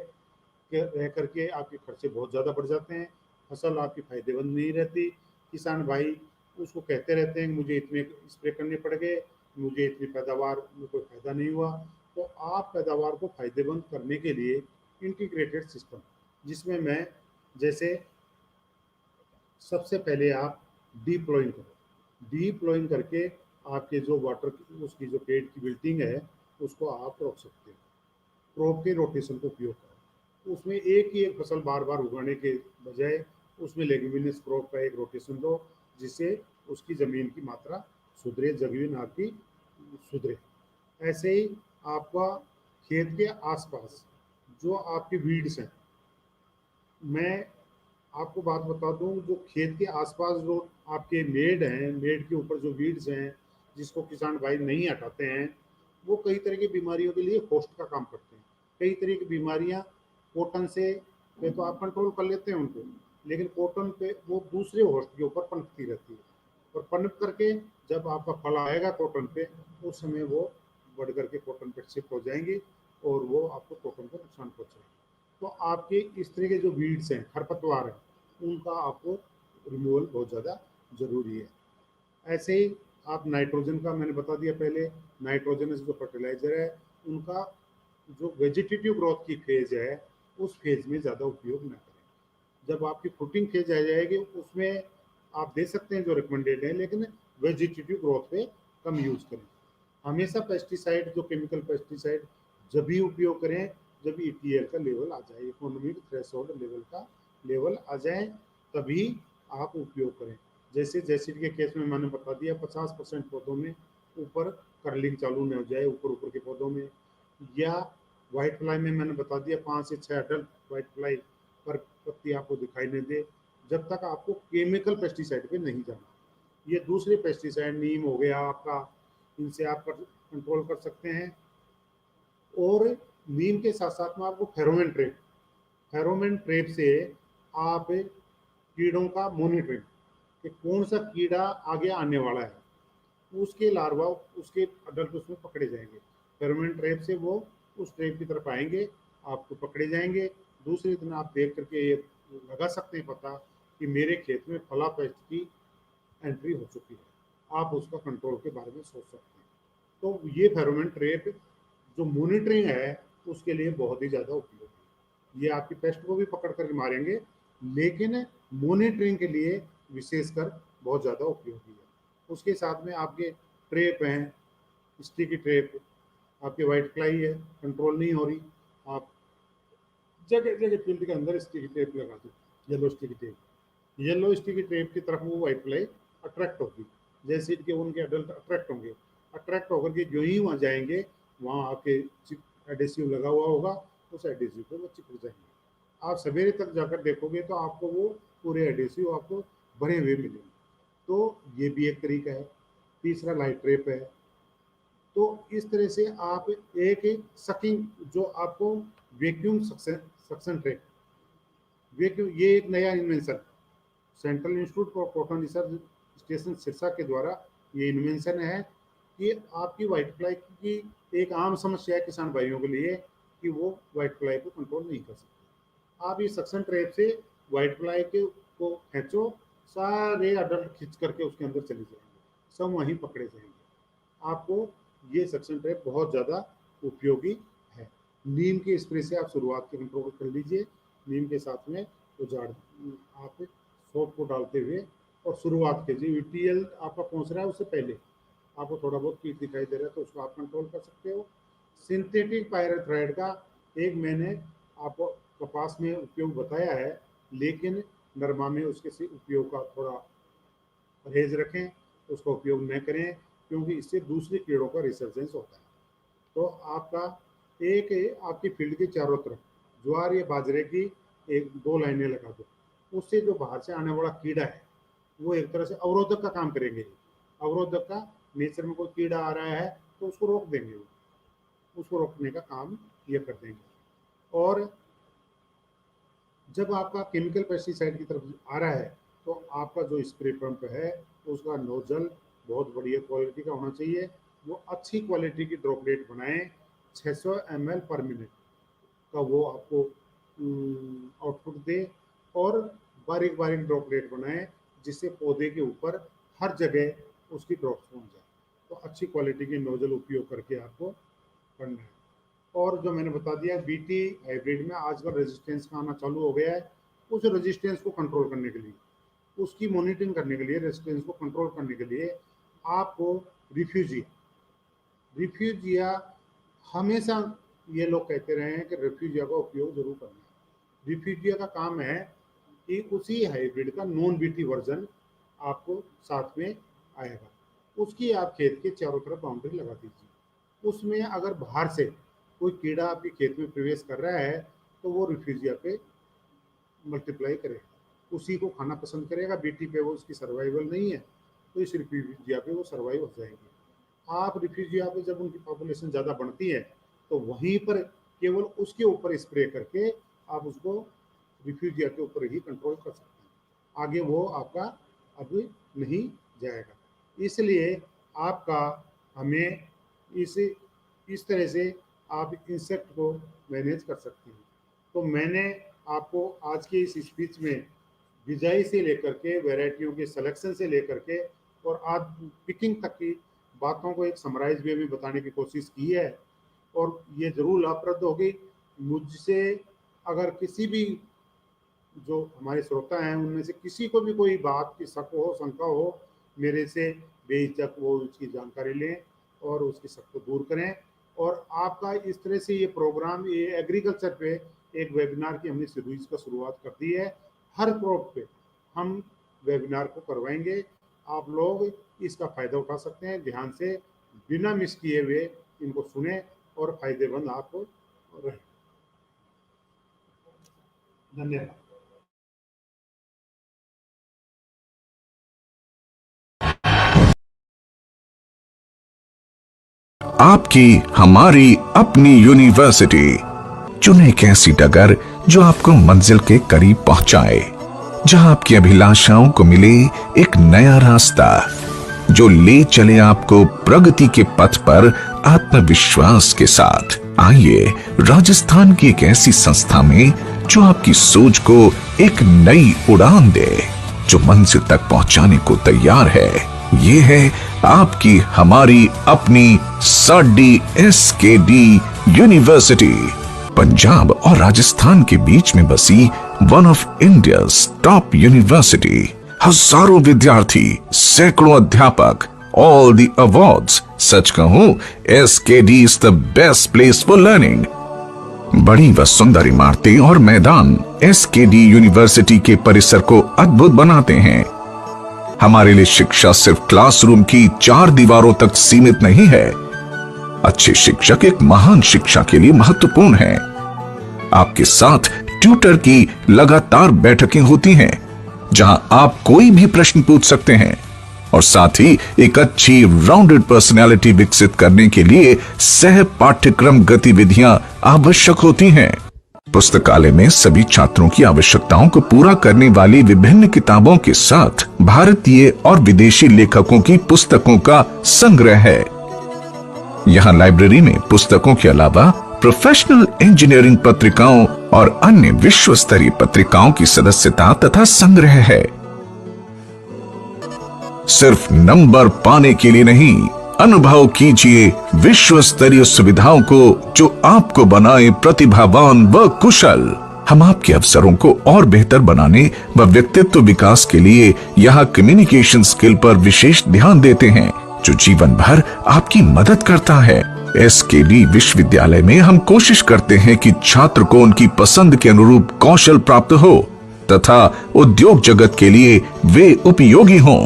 रह करके आपके खर्चे बहुत ज़्यादा बढ़ जाते हैं, फसल आपकी फायदेमंद नहीं रहती। किसान भाई उसको कहते रहते हैं मुझे इतने स्प्रे करने पड़ गए, मुझे इतनी पैदावार में कोई फ़ायदा नहीं हुआ। तो आप पैदावार को फायदेमंद करने के लिए इंटीग्रेटेड सिस्टम, जिसमें मैं जैसे सबसे पहले आप डीप्लोइंग करो, डीप्लोइंग करके आपके जो वाटर उसकी जो पेड़ की बिल्डिंग है उसको आप रोक सकते हो। क्रॉप के रोटेशन को उपयोग करो, उसमें एक ही एक फसल बार बार उगाने के बजाय उसमें लेग्यूमिनस क्रॉप का एक रोटेशन दो, जिससे उसकी ज़मीन की मात्रा सुधरे जमीन आपकी सुधरे। ऐसे ही आपका खेत के आसपास जो आपके वीड्स हैं, मैं आपको बात बता दूं, जो खेत के आसपास जो आपके मेड हैं, मेड के ऊपर जो वीड्स हैं जिसको किसान भाई नहीं हटाते हैं, वो कई तरह की बीमारियों के लिए होस्ट का काम करते हैं। कई तरह की बीमारियां कॉटन से पे तो आप कंट्रोल कर लेते हैं उनको, लेकिन कॉटन पे वो दूसरे होस्ट के ऊपर पनपती रहती है, और पनप करके जब आपका फल आएगा कॉटन पे, उस समय वो बढ़ करके कॉटन पे शिफ्ट हो जाएंगे और वो आपको कॉटन को नुकसान पहुंचाएंगे। तो आपके इस तरह के जो वीड्स हैं, खरपतवार हैं, उनका आपको रिमूवल बहुत ज़्यादा ज़रूरी है। ऐसे ही आप नाइट्रोजन का मैंने बता दिया पहले, नाइट्रोजन जो फर्टिलाइजर है उनका जो वेजिटेटिव ग्रोथ की फेज है उस फेज में ज़्यादा उपयोग ना करें। जब आपकी फ्रूटिंग फेज आ जाएगी उसमें आप दे सकते हैं जो रिकमेंडेड है, लेकिन वेजिटेटिव ग्रोथ पे कम यूज़ करें। हमेशा पेस्टिसाइड, जो केमिकल पेस्टिसाइड जब भी उपयोग करें जब ईटीएल का लेवल आ जाए, इकोनॉमिक थ्रेशोल्ड लेवल का लेवल आ जाए, तभी आप उपयोग करें। जैसे जैसिड के केस में मैंने बता दिया 50% पौधों में ऊपर कर्लिंग चालू न हो जाए, ऊपर ऊपर के पौधों में, या वाइट फ्लाई में मैंने बता दिया 5 से 6 अडल्ट वाइट फ्लाई पर पत्ती आपको दिखाई नहीं दे, जब तक आपको केमिकल पेस्टिसाइड पे नहीं जाना। ये दूसरे पेस्टिसाइड नीम हो गया आपका, इनसे आप कंट्रोल कर सकते हैं। और नीम के साथ साथ में आपको फेरोमोन ट्रैप से आप कीड़ों का मॉनिटरिंग, कि कौन सा कीड़ा आगे आने वाला है, उसके लार्वा, उसके अडल्ट उसमें पकड़े जाएंगे। फेरोमोन ट्रैप से वो उस ट्रैप की तरफ आएंगे, आपको पकड़े जाएंगे। दूसरे दिन आप देख करके ये लगा सकते हैं पता कि मेरे खेत में फला पेस्ट की एंट्री हो चुकी है, आप उसका कंट्रोल के बारे में सोच सकते हैं। तो ये फेरोमोन ट्रैप जो मॉनिटरिंग है उसके लिए बहुत ही ज़्यादा उपयोगी है। ये आपकी पेस्ट को भी पकड़ कर मारेंगे, लेकिन मॉनिटरिंग के लिए विशेषकर बहुत ज़्यादा उपयोगी है। उसके साथ में आपके ट्रैप हैं, स्टिकी ट्रैप, आपकी वाइट फ्लाई है, कंट्रोल नहीं हो रही, आप जगह जगह फील्ड के अंदर स्टिकी ट्रैप लगा दो, yellow sticky trap. Yellow sticky trap की तरफ वो वाइट फ्लाई अट्रैक्ट होगी, जैसे कि उनके अडल्ट अट्रैक्ट होंगे, अट्रैक्ट होकर के जो ही वहाँ जाएंगे वहाँ आपके एडेसिव लगा हुआ होगा, उस एडेसिव पे वो चिपक जाएंगे। आप सवेरे तक जाकर देखोगे तो आपको वो पूरे एडेसिव आपको भरे हुए मिलेंगे। तो ये भी एक तरीका है। तीसरा लाइट ट्रैप है। तो इस तरह से आप एक सकिंग, जो आपको वैक्यूम सक्शन ट्रैप, वैक्यूम, ये एक नया invention central institute for cotton research station Sirsa के द्वारा ये इन्वेंशन है कि आपकी वाइट फ्लाई की एक आम समस्या है किसान भाइयों के लिए कि वो वाइट फ्लाई को कंट्रोल नहीं कर सकते। आप इस सक्शन ट्रैप से वाइट फ्लाई के को खींचो, सारे अडल्ट खींच करके उसके अंदर चले जाएंगे, सब वहीं पकड़े जाएंगे। आपको ये सक्शन ट्रैप बहुत ज़्यादा उपयोगी है। नीम के स्प्रे से आप शुरुआत के कंट्रोल कर लीजिए। नीम के साथ में उजाड़ आप सोप को डालते हुए और शुरुआत कीजिए। यूटीएल आपका पहुंच रहा है उससे पहले आपको थोड़ा बहुत कीट दिखाई दे रहा है तो उसको आप कंट्रोल कर सकते हो। सिंथेटिक पायरेथ्राइड का एक मैंने आपको कपास में उपयोग बताया है, लेकिन नरमा में उसके से उपयोग का थोड़ा परहेज रखें, उसका उपयोग न करें, क्योंकि इससे दूसरे कीड़ों का रिसर्जेंस होता है। तो आपका एक आपकी फील्ड के चारों तरफ ज्वार या बाजरे की एक दो लाइनें लगा दो, उससे जो बाहर से आने वाला कीड़ा है वो एक तरह से अवरोधक का काम करेंगे। अवरोधक का नेचर में कोई कीड़ा आ रहा है तो उसको रोक देंगे, वो उसको रोकने का काम ये कर देंगे। और जब आपका केमिकल पेस्टिसाइड की तरफ आ रहा है तो आपका जो स्प्रे पंप है उसका नोजल बहुत बढ़िया क्वालिटी का होना चाहिए। वो अच्छी क्वालिटी की ड्रॉपलेट बनाएं, 600 ml पर मिनट का वो आपको आउटपुट दे, और बारीक बारीक ड्रॉपलेट बनाएं जिससे पौधे के ऊपर हर जगह उसकी ड्रॉप्स पहुंच जाए। तो अच्छी क्वालिटी की नोजल उपयोग करके आपको करना है। और जो मैंने बता दिया बीटी हाइब्रिड में आजकल रेजिस्टेंस का आना चालू हो गया है, उस रेजिस्टेंस को कंट्रोल करने के लिए, उसकी मॉनिटरिंग करने के लिए, रेजिस्टेंस को कंट्रोल करने के लिए आपको रिफ्यूजिया हमेशा, ये लोग कहते रहे हैं कि रिफ्यूजिया का उपयोग जरूर करना है। रिफ्यूजिया का काम है कि उसी हाइब्रिड का नॉन बीटी वर्जन आपको साथ में आएगा, उसकी आप खेत के चारों तरफ बाउंड्री लगा दीजिए। उसमें अगर बाहर से कोई कीड़ा आपके खेत में प्रवेश कर रहा है तो वो रिफ्यूजिया पे मल्टीप्लाई करेगा, उसी को खाना पसंद करेगा। बीटी पे वो उसकी सर्वाइवल नहीं है, तो इस रिफ्यूजिया पे वो सर्वाइव हो जाएंगे। आप रिफ्यूजिया पे जब उनकी पॉपुलेशन ज़्यादा बढ़ती है तो वहीं पर केवल उसके ऊपर स्प्रे करके आप उसको रिफ्यूजिया के ऊपर ही कंट्रोल कर सकते हैं, आगे वो आपका अभी नहीं जाएगा। इसलिए आपका हमें इस तरह से आप इंसेक्ट को मैनेज कर सकते हैं। तो मैंने आपको आज के इस स्पीच में बिजाई से लेकर के वैरायटियों के सिलेक्शन से लेकर के और आज पिकिंग तक की बातों को एक समराइज वे में बताने की कोशिश की है, और ये जरूर लाभप्रद होगी। मुझसे अगर किसी भी जो हमारे श्रोता हैं उनमें से किसी को भी कोई बात की शक हो, शंका हो, मेरे से बेहिचक वो उसकी जानकारी लें और उसकी शक को दूर करें। और आपका इस तरह से ये प्रोग्राम, ये एग्रीकल्चर पे एक वेबिनार की हमने सीरीज का शुरुआत कर दी है। हर क्रॉप पे हम वेबिनार को करवाएंगे, आप लोग इसका फ़ायदा उठा सकते हैं। ध्यान से बिना मिस किए हुए इनको सुने और फायदेमंद आप रहे। धन्यवाद। आपकी हमारी अपनी यूनिवर्सिटी। चुने एक ऐसी डगर जो आपको मंजिल के करीब पहुंचाए, जहां आपकी अभिलाषाओं को मिले एक नया रास्ता जो ले चले आपको प्रगति के पथ पर आत्मविश्वास के साथ। आइए राजस्थान की एक ऐसी संस्था में जो आपकी सोच को एक नई उड़ान दे, जो मंजिल तक पहुंचाने को तैयार है। ये है आपकी हमारी अपनी साडी एसकेडी यूनिवर्सिटी। पंजाब और राजस्थान के बीच में बसी one of India's top university. हजारों विद्यार्थी, सैकड़ों अध्यापक, ऑल द अवार्ड्स। सच कहूं, SKD is the best place for learning. बड़ी व सुंदर इमारतें और मैदान एसकेडी यूनिवर्सिटी के परिसर को अद्भुत बनाते हैं। हमारे लिए शिक्षा सिर्फ क्लासरूम की 4 दीवारों तक सीमित नहीं है। अच्छे शिक्षक एक महान शिक्षा के लिए महत्वपूर्ण हैं। आपके साथ ट्यूटर की लगातार बैठकें होती हैं, जहां आप कोई भी प्रश्न पूछ सकते हैं, और साथ ही एक अच्छी राउंडेड पर्सनालिटी विकसित करने के लिए सह पाठ्यक्रम गतिविधियां आवश्यक होती हैं। पुस्तकालय में सभी छात्रों की आवश्यकताओं को पूरा करने वाली विभिन्न किताबों के साथ भारतीय और विदेशी लेखकों की पुस्तकों का संग्रह है। यहाँ लाइब्रेरी में पुस्तकों के अलावा प्रोफेशनल इंजीनियरिंग पत्रिकाओं और अन्य विश्व स्तरीय पत्रिकाओं की सदस्यता तथा संग्रह है। सिर्फ नंबर पाने के लिए नहीं, अनुभव कीजिए विश्व स्तरीय सुविधाओं को जो आपको बनाए प्रतिभावान व कुशल। हम आपके अवसरों को और बेहतर बनाने व व्यक्तित्व विकास के लिए यहाँ कम्युनिकेशन स्किल पर विशेष ध्यान देते हैं, जो जीवन भर आपकी मदद करता है। एसकेडी विश्वविद्यालय में हम कोशिश करते हैं कि छात्र को उनकी पसंद के अनुरूप कौशल प्राप्त हो तथा उद्योग जगत के लिए वे उपयोगी हों।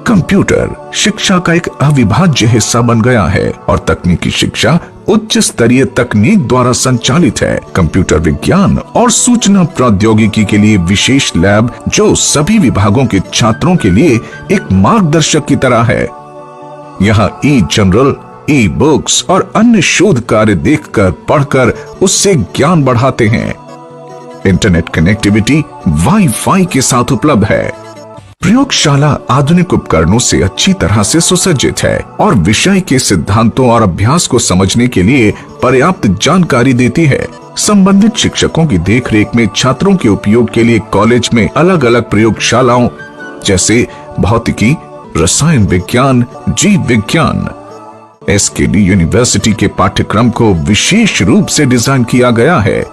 कंप्यूटर शिक्षा का एक अविभाज्य हिस्सा बन गया है और तकनीकी शिक्षा उच्च स्तरीय तकनीक द्वारा संचालित है। कंप्यूटर विज्ञान और सूचना प्रौद्योगिकी के लिए विशेष लैब जो सभी विभागों के छात्रों के लिए एक मार्गदर्शक की तरह है। यहाँ ई जनरल, ई बुक्स और अन्य शोध कार्य देखकर पढ़कर उससे ज्ञान बढ़ाते हैं। इंटरनेट कनेक्टिविटी वाईफाई के साथ उपलब्ध है। प्रयोगशाला आधुनिक उपकरणों से अच्छी तरह से सुसज्जित है और विषय के सिद्धांतों और अभ्यास को समझने के लिए पर्याप्त जानकारी देती है। संबंधित शिक्षकों की देखरेख में छात्रों के उपयोग के लिए कॉलेज में अलग अलग प्रयोगशालाओं जैसे भौतिकी, रसायन विज्ञान, जीव विज्ञान। एसकेडी यूनिवर्सिटी के पाठ्यक्रम को विशेष रूप से डिजाइन किया गया है,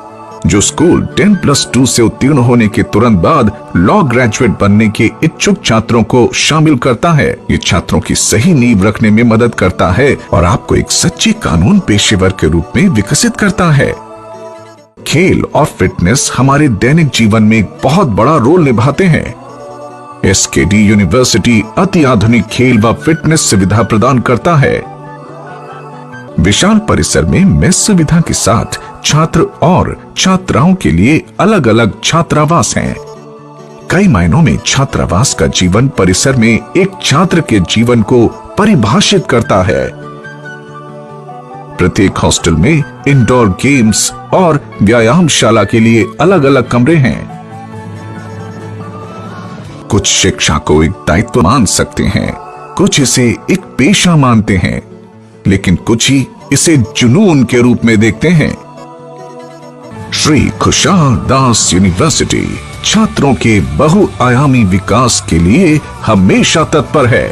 जो स्कूल 10+2 से उत्तीर्ण होने के तुरंत बाद लॉ ग्रेजुएट बनने के इच्छुक छात्रों को शामिल करता है। ये छात्रों की सही नींव रखने में मदद करता है और आपको एक सच्चे कानून पेशेवर के रूप में विकसित करता है। खेल और फिटनेस हमारे दैनिक जीवन में एक बहुत बड़ा रोल निभाते हैं। एसकेडी यूनिवर्सिटी अति आधुनिक खेल व फिटनेस सुविधा प्रदान करता है। विशाल परिसर में मेस सुविधा के साथ छात्र और छात्राओं के लिए अलग अलग छात्रावास हैं। कई मायनों में छात्रावास का जीवन परिसर में एक छात्र के जीवन को परिभाषित करता है। प्रत्येक हॉस्टल में इंडोर गेम्स और व्यायामशाला के लिए अलग अलग कमरे हैं। कुछ शिक्षा को एक दायित्व मान सकते हैं, कुछ इसे एक पेशा मानते हैं, लेकिन कुछ ही इसे जुनून के रूप में देखते हैं। श्री खुशहाल दास यूनिवर्सिटी छात्रों के बहुआयामी विकास के लिए हमेशा तत्पर है।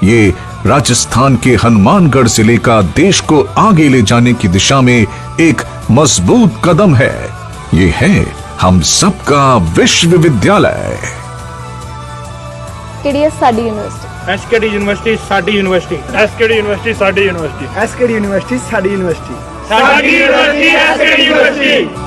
ये राजस्थान के हनुमानगढ़ जिले का देश को आगे ले जाने की दिशा में एक मजबूत कदम है। ये है हम सबका विश्वविद्यालय। केडीएस साडी यूनिवर्सिटी, एसकेडी यूनिवर्सिटी साडी यूनिवर्सिटी, एसकेडी यूनिवर्सिटी साडी यूनिवर्सिटी, एसकेडी यूनिवर्सिटी साडी यूनिवर्सिटी, साडी यूनिवर्सिटी एसकेडी यूनिवर्सिटी।